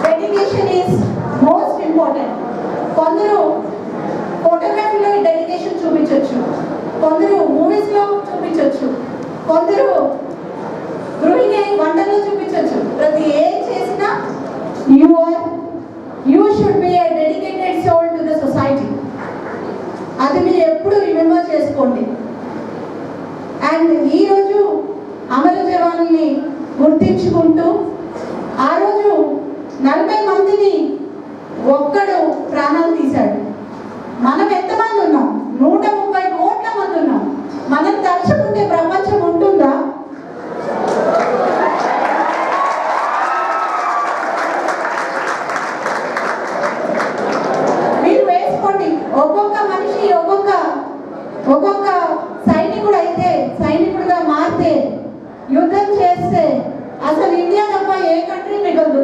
డెడికేషన్ ఈజ్ మోస్ట్ ఇంపార్టెంట్. కొందరు ఫోటోగ్రఫీలో డెడికేషన్ చూపించవచ్చు, కొందరు మూవీస్లో చూపించవచ్చు, కొందరు గృహిణి వంటల్లో చూపించవచ్చు. ప్రతి ఏం చేసినా you should be a dedicated soul to the society. అది మీరు ఎప్పుడు రిమెంబర్ చేసుకోండి. అండ్ ఈరోజు అమర జవానుల్ని గుర్తించుకుంటూ ఆ రోజు 40 మందిని ఒక్కడు ప్రాణాలు తీశాడు. మనం ఎంతమంది ఉన్నాం? 130 కోట్ల మంది ఉన్నాం. మనం తలుచుకుంటే ప్రపంచం ఉంటుందా? మీరు వేసుకోండి. ఒక్కొక్క మనిషి ఒక్కొక్క సైనికుడుగా మారితే, యుద్ధం చేస్తే అసలు ఇండియా తప్ప ఏ కంట్రీ మిగలదు.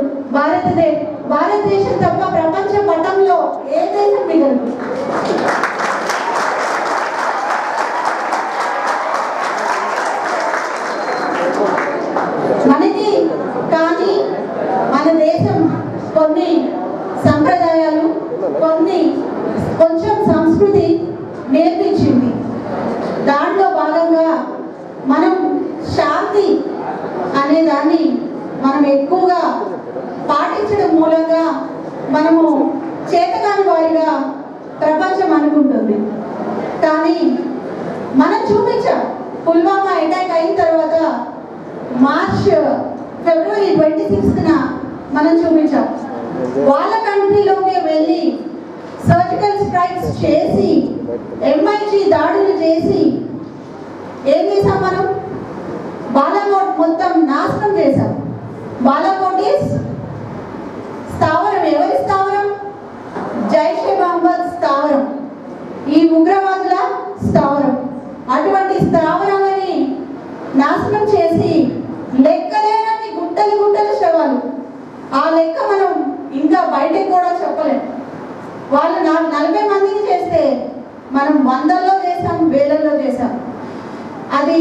భారతదేశం తప్ప ప్రపంచ పటంలో ఏ దేశం మిగలదు. మనకి కానీ మన దేశం కొన్ని సంప్రదాయాలు, కొంచెం సంస్కృతి నేర్పించింది. దాంట్లో భాగంగా మనం శాంతి అనే దాన్ని మనం ఎక్కువగా పాటించడం మూలంగా మనము చేతకాని వారిగా ప్రపంచం అనుకుంటుంది. కానీ మనం చూపించాం. పుల్వామా అటాక్ అయిన తర్వాత ఫిబ్రవరి 26న మనం చూపించాం. వాళ్ళ కంట్రీలోకి వెళ్ళి సర్జికల్ స్ట్రైక్స్ చేసి MIG దాడులు చేసి ఏం చేసాం మనం? బాలాకోట్ మొత్తం నాశనం చేశాం. బాలాకోట్ ఈస్ స్థావరం. ఎవరి స్థావరం? జైషే మహమ్మద్ స్థావరం, ఈ ఉగ్రవాదుల స్థావరం. అటువంటి స్థావరాలని నాశనం చేసి లెక్కలేనన్ని గుట్టలు గుట్టలు శవాలు. ఆ లెక్క మనం ఇంకా బయటకు కూడా చెప్పలేం. వాళ్ళు 40 మందిని చేస్తే మనం 100ల్లో చేసాం, 1000ల్లో చేసాం. అది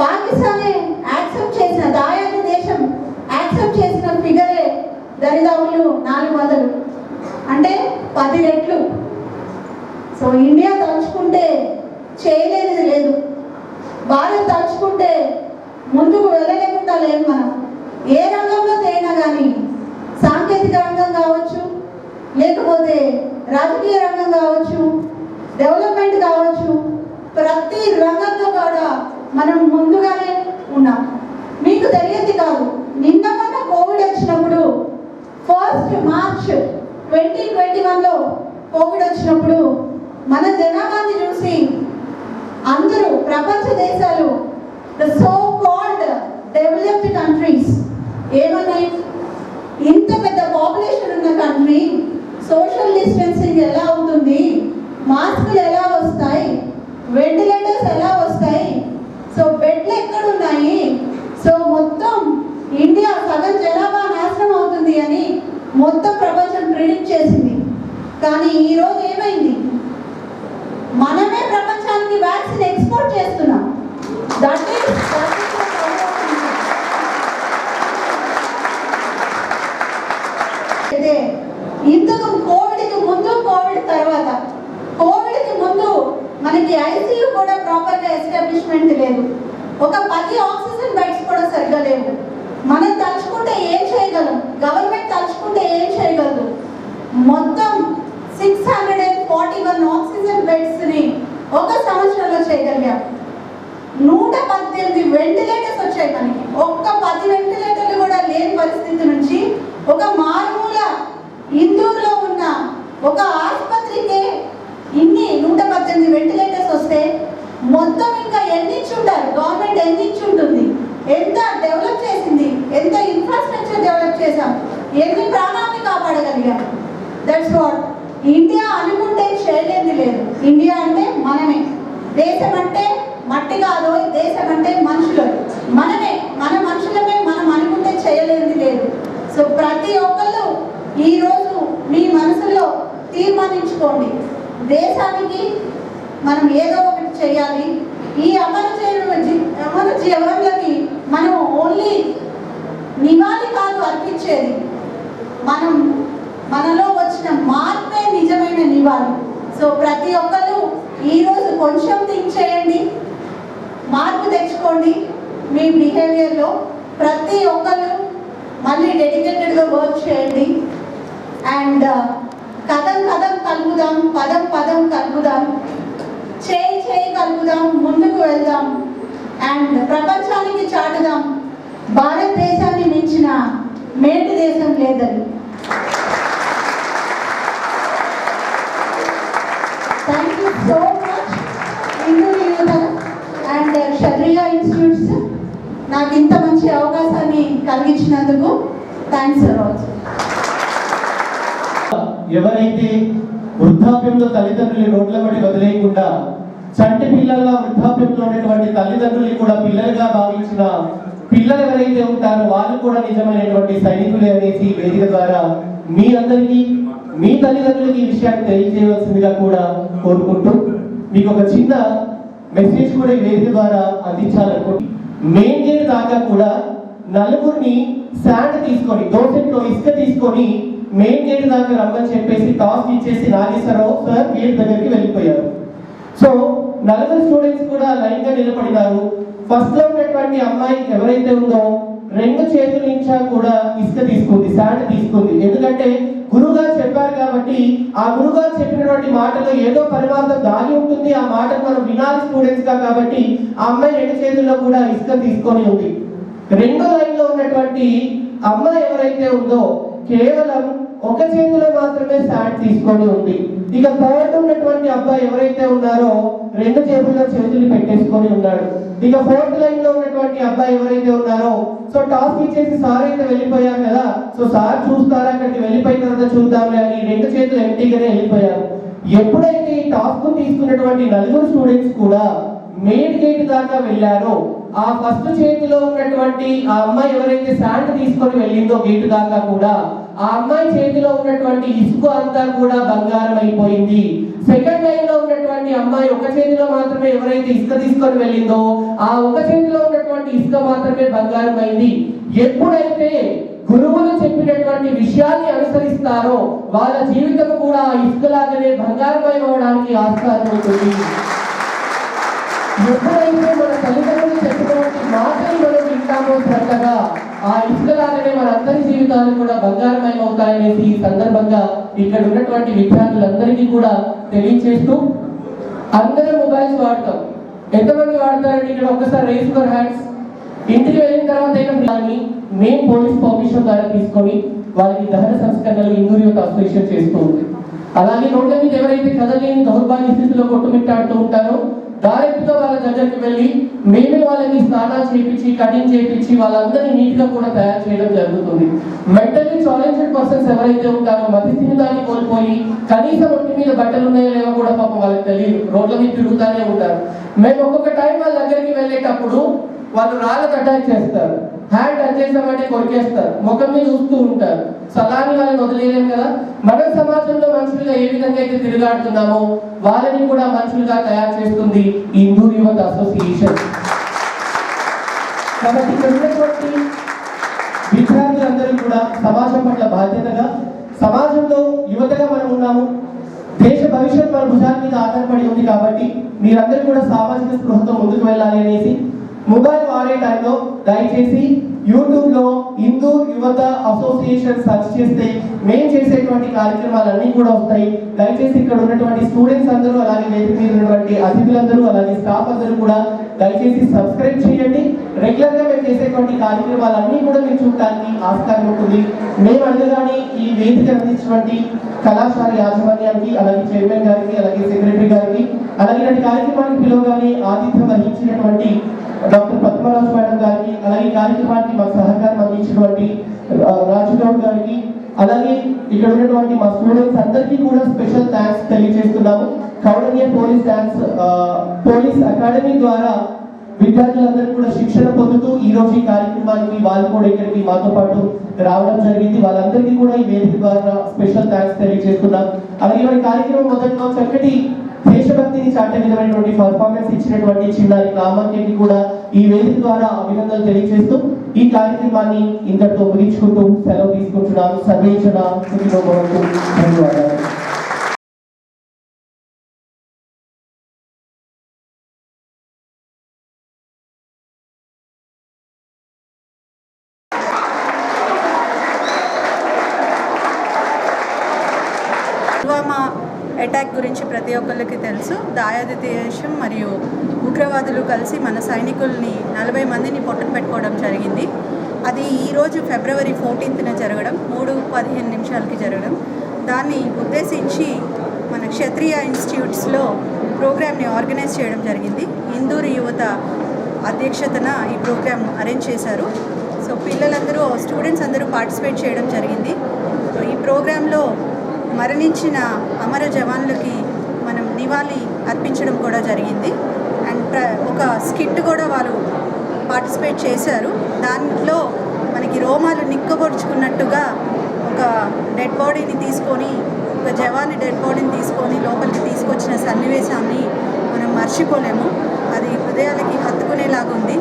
పాకిస్తానే యాక్సెప్ట్ చేసిన, దాయాది దేశం యాక్సెప్ట్ చేసిన ఫిగరే దరిదాపులు 400, అంటే 10 రెట్లు. సో ఇండియా తలుచుకుంటే చేయలేనిది లేదు. భారత్ తలుచుకుంటే ముందుకు వెళ్ళలేకుండా లేదు. మనం ఏ రంగంలో తేనా కానీ, సాంకేతిక రంగం కావచ్చు, లేకపోతే రాజకీయ రంగం కావచ్చు, డెవలప్మెంట్ కావచ్చు, ప్రతి రంగంలో కూడా మనం ముందుగానే ఉన్నాం. మీకు తెలియదు కాదు, నిన్న మొన్న కోవిడ్ వచ్చినప్పుడు 1 మార్చ్ 2021లో కోవిడ్ వచ్చినప్పుడు మన జనాభాని చూసి అందరూ ప్రపంచ దేశాలు, the so called developed countries ఏమన్నాయి? ఇంత పెద్ద పాపులేషన్ ఉన్న కంట్రీ సోషల్ డిస్టెన్సింగ్ ఎలా అవుతుంది, మాస్కులు ఎలా వస్తాయి, వెంటిలేటర్స్ ఎలా వస్తాయి, సో బెడ్లు ఎక్కడున్నాయి, సో మొత్తం ఇండియా సగం జనాభా నాశనం అవుతుంది అని మొత్తం ప్రపంచం ప్రిడిక్ట్ చేసింది. కానీ ఈరోజు ఏమైంది? మనమే ప్రపంచానికి వ్యాక్సిన్ ఎక్స్పోర్ట్ చేస్తున్నాం. దట్ ఈస్ ఇంతకు కోవిడ్కి ముందు, కోవిడ్ తర్వాత. కోవిడ్కి ముందు మనకి ICU కూడా ప్రాపర్గా ఎస్టాబ్లిష్మెంట్ లేదు. ఒక 10 ఆక్సిజన్ బెడ్స్ కూడా సరిగ్గా లేవు. మనం తలుచుకుంటే ఏం చేయగలం? గవర్నమెంట్ తలుచుకుంటే ఏం చేయగలదు? మొత్తం 641 ఆక్సిజన్ బెడ్స్ని ఒక సంవత్సరంలో చేయగలిగాం. 118 వెంటిలేటర్స్ వచ్చాయి మనకి. ఒక్క 10 వెంటిలేటర్లు కూడా లేని పరిస్థితి నుంచి ఒక మారుమూల ఇందూరులో ఉన్న ఒక ఆసుపత్రికే ఇన్ని 118 వెంటిలేటర్స్ వస్తే మొత్తం ఇంకా ఎన్ని ఇచ్చుంటారు? గవర్నమెంట్ ఎన్ని ఇచ్చుంటుంది? ఎంత డెవలప్ చేసింది, ఎంత ఇన్ఫ్రాస్ట్రక్చర్ డెవలప్ చేశాం, ఎన్ని ప్రాణాన్ని కాపాడగలిగాం. దట్స్ వాట్ ఇండియా అనుకుంటే చేయలేది లేదు. ఇండియా అంటే మనమే. దేశం అంటే మట్టి కాదు, దేశం అంటే మనుషులు. మనమే, మన మనుషులమే. మనం అనుకుంటే చేయలేది లేదు. సో ప్రతి ఒక్కళ్ళు ఈరోజు మీ మనసులో తీర్మానించుకోండి, దేశానికి మనం ఏదో ఒకటి చేయాలి. ఈ అమర జీవనులకి మనం ఓన్లీ నివాళి కాదు అర్పించేది, మనం మనలో వచ్చిన మార్పే నిజమైన నివాళి. సో ప్రతి ఒక్కరు ఈరోజు కొంచెం థింక్ చేయండి, మార్పు తెచ్చుకోండి మీ బిహేవియర్లో. ప్రతి ఒక్కరు మళ్ళీ డెడికేటెడ్గా వర్క్ చేయండి. అండ్ కథం కథం కలుపుదాం, పదం పదం కలుపుదాం, చేయి చేయి కలుపుదాం, ముందుకు వెళ్దాం. అండ్ ప్రపంచానికి చాటుదాం భారతదేశాన్ని మించిన మేటి దేశం లేదని. Thank you so much Hindu యువత అండ్ క్షత్రియ ఇన్స్టిట్యూట్స్ నాకు ఇంత మంచి అవకాశాన్ని కలిగించినందుకు థ్యాంక్స్ అలాట్. ఎవరైతే వృద్ధాప్యంలో తల్లిదండ్రులు రోడ్ల పడి వదిలేయకుండా చంటి పిల్లల వృద్ధాప్యంలో ఉన్నటువంటి తల్లిదండ్రులు కూడా పిల్లలుగా భావించిన పిల్లలు ఎవరైతే ఉంటారో వాళ్ళు కూడా నిజమైనటువంటి సైనికులే అనేసి వేదిక ద్వారా మీ అందరికీ, మీ తల్లిదండ్రులకి ఈ విషయాన్ని తెలియజేయవలసిందిగా కూడా కోరుకుంటూ మీకు ఒక చిన్న మెసేజ్ కూడా ఈ వేదిక ద్వారా అందించాలనుకుంటున్నాను. మెయిన్ గేట్ దాకా కూడా నలుగురిని శాండ్ తీసుకొని, దోసెట్లో ఇసుక తీసుకొని మెయిన్ గేట్ దాకా రమ్మని చెప్పేసి టాస్క్ ఇచ్చేసి నాగేశ్వరరావు సార్ గేట్ దగ్గరికి వెళ్ళిపోయారు. సో నలుగురు స్టూడెంట్స్ కూడా లైన్ గా నిలబడినారు. ఫస్ట్ లో ఉన్నటువంటి అమ్మాయి ఎవరైతే ఉందో రెండు చేతుల నుంచి కూడా ఇసుక తీసుకుంది, శాండ్ తీసుకుంది. ఎందుకంటే గురువుగారు చెప్పారు కాబట్టి ఆ గురువుగారు చెప్పినటువంటి మాటలో ఏదో పరిమార్థం దాగి ఉంటుంది. ఆ మాటను మనం వినాలి స్టూడెంట్స్ గా. కాబట్టి ఆ అమ్మాయి రెండు చేతుల్లో కూడా ఇసుక తీసుకొని ఉంది. రెండో లైన్ లో ఉన్నటువంటి అమ్మాయి ఎవరైతే ఉందో కేవలం ఒక చేతిలో మాత్రమే శాండ్ తీసుకొని ఉంది. ఇక థర్డ్ ఉన్నటువంటి అబ్బాయి ఎవరైతే ఉన్నారో రెండు జేబుల్లో చేతులు పెట్టేసుకొని ఉన్నాడు. ఇక ఫోర్త్ లైన్ లో ఉన్నటువంటి అబ్బాయి ఎవరైతే ఉన్నారో సో టాస్క్ ఇచ్చేసి సార్ అయితే వెళ్ళిపోయారు కదా, సో సార్ చూస్తారా అక్కడికి వెళ్ళిపోయిన తర్వాత చూద్దాంలే అని రెండు చేతులు ఎంటీగానే వెళ్ళిపోయారు. ఎప్పుడైతే ఈ టాస్క్ తీసుకున్నటువంటి నలుగురు స్టూడెంట్స్ కూడా మెయిన్ గేట్ దాకా వెళ్ళారో ఆ ఫస్ట్ చేతిలో ఉన్నటువంటి ఆ అమ్మాయి ఎవరైతే శాండ్ తీసుకొని వెళ్ళిందో గేట్ దాకా కూడా ఆ అమ్మాయి చేతిలో ఉన్నటువంటి ఇసుక అంతా కూడా బంగారం అయిపోయింది. సెకండ్ లైన్ లో ఉన్నటువంటి అమ్మాయి ఒక చేతిలో మాత్రమే ఎవరైతే ఇసుక తీసుకొని వెళ్ళిందో ఆ ఒక చేతిలో ఉన్నటువంటి ఇసుక మాత్రమే బంగారం అయింది. ఎప్పుడైతే గురువులు చెప్పినటువంటి విషయాన్ని అనుసరిస్తారో వాళ్ళ జీవితం కూడా ఇసుకలాగానే బంగారమై అవడానికి ఆస్కారం ఉంటుంది. ఎప్పుడైతే మన తల్లిదండ్రులు చెప్పినటువంటి మాటలు మనం వింటామో శ్రద్ధగా ఆ ఇసుకలాగానే మన అందరి జీవితాలు కూడా బంగారమయం అవుతాయనేసి ఈ సందర్భంగా ఇక్కడ ఉన్నటువంటి విద్యార్థులందరికీ కూడా తెలియజేస్తూ, అందరూ మొబైల్స్ వాడతాం. ఎంతమంది వాడతారంటే ఇక్కడ ఒక్కసారి రేస్ ఫర్ హ్యాండ్స్. ఇంటికి వెళ్ళిన తర్వాత మేము పోలీస్ పర్మిషన్ ద్వారా తీసుకొని వాళ్ళకి దహన సంస్కరణలు ఇందూరు యువత అసోసియేషన్ చేస్తూ ఉంది. అలాగే రోడ్ల మీద ఎవరైతే కదలేని దౌర్భాగ్య స్థితిలో కొట్టుమిట్టాడుతూ ఉంటారో డైరెక్ట్ గా వాళ్ళ దగ్గరికి వెళ్ళి మేమే వాళ్ళకి స్నానాలు చేయించి కటింగ్ చేయించి వాళ్ళందరినీ నీట్ గా కూడా తయారు చేయడం జరుగుతుంది. మెంటల్లీ ఛాలెంజ్డ్ పర్సన్స్ ఎవరైతే ఉంటారో మతి స్థిమితాన్ని కోల్పోయి కనీసం ఒంటి మీద బట్టలు ఉన్నాయో లేవో కూడా పాపం వాళ్ళకి తెలియదు, రోడ్ల మీద తిరుగుతానే ఉంటారు. మేము ఒక్కొక్క టైం వాళ్ళ దగ్గరికి వెళ్ళేటప్పుడు వాళ్ళు రాళ్ళకు అటాక్ చేస్తారు, హ్యాండ్ టచ్ చేసామంటే కొరికేస్తారు, ముఖం మీద చూస్తూ ఉంటారు. సలాని వాళ్ళని వదిలేయలేం కదా. మన సమాజంలో మనుషులుగా ఏ విధంగా అయితే తిరుగాడుతున్నామో వాళ్ళని కూడా మనుషులుగా తయారు చేస్తుంది ఇందూరు యువత అసోసియేషన్. కాబట్టి ఇక్కడ ఉన్నటువంటి విద్యార్థులందరూ కూడా సమాజం పట్ల బాధ్యతగా, సమాజంలో యువతగా మనం ఉన్నాము, దేశ భవిష్యత్ మన భుజాల మీద ఆధారపడి ఉంది. కాబట్టి మీరందరూ కూడా సామాజిక స్పృహతో ముందుకు వెళ్ళాలి అనేసి మొబైల్ వాడే టైంలో దయచేసి యూట్యూబ్ లో హిందూ యువత అసోసియేషన్ సెర్చ్ చేస్తే మేము చేసేటువంటి కార్యక్రమాలన్నీ కూడా వస్తాయి. దయచేసి ఇక్కడ ఉన్నటువంటి స్టూడెంట్స్ అందరూ అలాగే వేదిక మీద ఉన్నటువంటి అతిథులందరూ అలాగే స్టాఫ్ అందరూ కూడా దయచేసి సబ్స్క్రైబ్ చేయండి. రెగ్యులర్ గా మేము చేసేటువంటి కార్యక్రమాలన్నీ కూడా మీరు చూడటానికి ఆస్కారం ఉంటుంది. మేము అడగగానే ఈ వేదిక అందించినటువంటి కళాశాల యాజమాన్యానికి అలాగే చైర్మన్ గారికి అలాగే సెక్రటరీ గారికి అలాగే ఇలాంటి కార్యక్రమానికి పిలువగానే ఆతిథ్యం వహించినటువంటి డాక్టర్ పద్మరాజు మేడం గారికి అలాగే కార్యక్రమానికి మాకు సహకారం అందించినటువంటి రాజుగౌడ్ గారికి అలాగే ఇక్కడ ఉన్నటువంటి మా స్టూడెంట్స్ అందరికీ కూడా స్పెషల్ థ్యాంక్స్ తెలియజేస్తున్నాము. కౌడన్య పోలీస్ అకాడమీ ద్వారా విద్యార్థులందరూ కూడా శిక్షణ పొందుతూ ఈ రోజు ఈ కార్యక్రమానికి వాళ్ళు కూడా ఇక్కడికి మాతో పాటు రావడం జరిగింది. వాళ్ళందరికీ కూడా ఈ వేదిక ద్వారా స్పెషల్ థ్యాంక్స్ తెలియజేస్తున్నాం. అలాగే ఈ కార్యక్రమం మొదట్లో చక్కటి దేశభక్తిని చాటే విధమైనటువంటి పర్ఫార్మెన్స్ ఇచ్చినటువంటి చిన్నారి కామాఖ్యకి కూడా ఈ వేదిక ద్వారా అభినందనలు తెలియజేస్తూ ఈ కార్యక్రమాన్ని ఇంతటితో ముగించుకుంటూ సెలవు తీసుకుంటున్నాను. సర్వేజన సుఖినో భవంతు. ధన్యవాదాలు. అటాక్ గురించి ప్రతి ఒక్కరికి తెలుసు. దాయాది దేశం మరియు ఉగ్రవాదులు కలిసి మన సైనికుల్ని 40 మందిని పొట్టుకు పెట్టుకోవడం జరిగింది. అది ఈరోజు ఫిబ్రవరి 14న జరగడం, 3:15 జరగడం. దాన్ని ఉద్దేశించి మన క్షత్రియ ఇన్స్టిట్యూట్స్లో ప్రోగ్రామ్ని ఆర్గనైజ్ చేయడం జరిగింది. ఇందూరు యువత అధ్యక్షతన ఈ ప్రోగ్రామ్ అరేంజ్ చేశారు. సో పిల్లలందరూ, స్టూడెంట్స్ అందరూ పార్టిసిపేట్ చేయడం జరిగింది. సో ఈ ప్రోగ్రాంలో మరణించిన అమర జవాన్లకి మనం నివాళి అర్పించడం కూడా జరిగింది. అండ్ ఒక స్కిట్ కూడా వాళ్ళు పార్టిసిపేట్ చేశారు. దాంట్లో మనకి రోమాలు నిక్కబొడుచుకున్నట్టుగా ఒక డెడ్ బాడీని తీసుకొని, ఒక జవాన్ డెడ్ బాడీని తీసుకొని లోపలికి తీసుకొచ్చిన సన్నివేశాన్ని మనం మర్చిపోలేము. అది హృదయాలకి హత్తుకునేలాగుంది.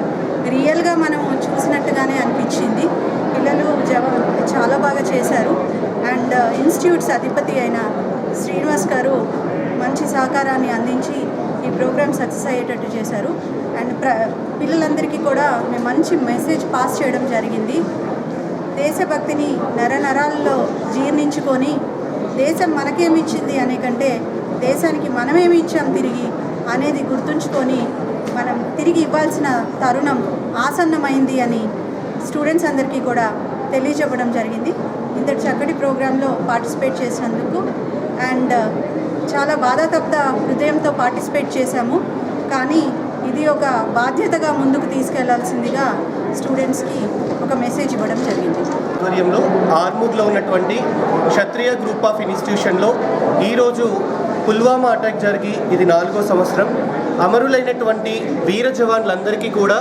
రియల్గా మనం చూసినట్టుగానే అనిపించింది. పిల్లలు చాలా బాగా చేశారు. అండ్ ఇన్స్టిట్యూట్స్ అధిపతి అయిన శ్రీనివాస్ గారు మంచి సహకారాన్ని అందించి ఈ ప్రోగ్రామ్ సక్సెస్ అయ్యేటట్టు చేశారు. అండ్ పిల్లలందరికీ కూడా మేము మంచి మెసేజ్ పాస్ చేయడం జరిగింది. దేశభక్తిని నరాల్లో జీర్ణించుకొని దేశం మనకేమిచ్చింది అనే కంటే దేశానికి మనమేమి ఇచ్చాం తిరిగి అనేది గుర్తుంచుకొని మనం తిరిగి ఇవ్వాల్సిన తరుణం ఆసన్నమైంది అని స్టూడెంట్స్ అందరికీ కూడా తెలియజెప్పడం జరిగింది. ఇంతటి చక్కటి ప్రోగ్రాంలో పార్టిసిపేట్ చేసినందుకు అండ్ చాలా బాధాతప్త హృదయంతో పార్టిసిపేట్ చేశాము. కానీ ఇది ఒక బాధ్యతగా ముందుకు తీసుకెళ్లాల్సిందిగా స్టూడెంట్స్కి ఒక మెసేజ్ ఇవ్వడం జరిగింది. ఆధ్వర్యంలో ఆర్మూర్లో ఉన్నటువంటి క్షత్రియ గ్రూప్ ఆఫ్ ఇన్స్టిట్యూషన్లో ఈరోజు పుల్వామా అటాక్ జరిగి ఇది 4వ సంవత్సరం. అమరులైనటువంటి వీర జవాన్లందరికీ కూడా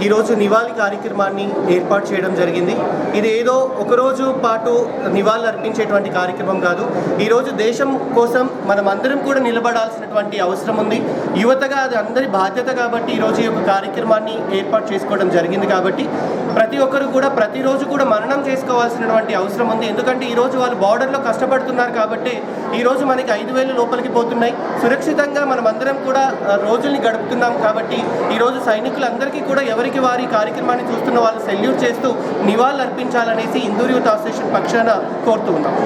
ఈరోజు నివాళి కార్యక్రమాన్ని ఏర్పాటు చేయడం జరిగింది. ఇది ఏదో ఒకరోజు పాటు నివాళులు అర్పించేటువంటి కార్యక్రమం కాదు. ఈరోజు దేశం కోసం మనం అందరం కూడా నిలబడాల్సినటువంటి అవసరం ఉంది. యువతగా అది అందరి బాధ్యత కాబట్టి ఈరోజు ఈ యొక్క కార్యక్రమాన్ని ఏర్పాటు చేసుకోవడం జరిగింది. కాబట్టి ప్రతి ఒక్కరు కూడా ప్రతిరోజు కూడా మననం చేసుకోవాల్సినటువంటి అవసరం ఉంది. ఎందుకంటే ఈరోజు వాళ్ళు బార్డర్లో కష్టపడుతున్నారు కాబట్టి ఈరోజు మనకి 5,000 లోపలికి పోతున్నాయి. సురక్షితంగా మనం అందరం కూడా రోజుల్ని గడుపుతున్నాం. కాబట్టి ఈరోజు సైనికులందరికీ కూడా ఎవరికి వారి కార్యక్రమాన్ని చూస్తున్న వాళ్ళు సెల్యూట్ చేస్తూ నివాళులు అర్పించాలనేసి హిందూ యూత్ అసోసియేషన్ పక్షాన కోరుతూ ఉన్నాం.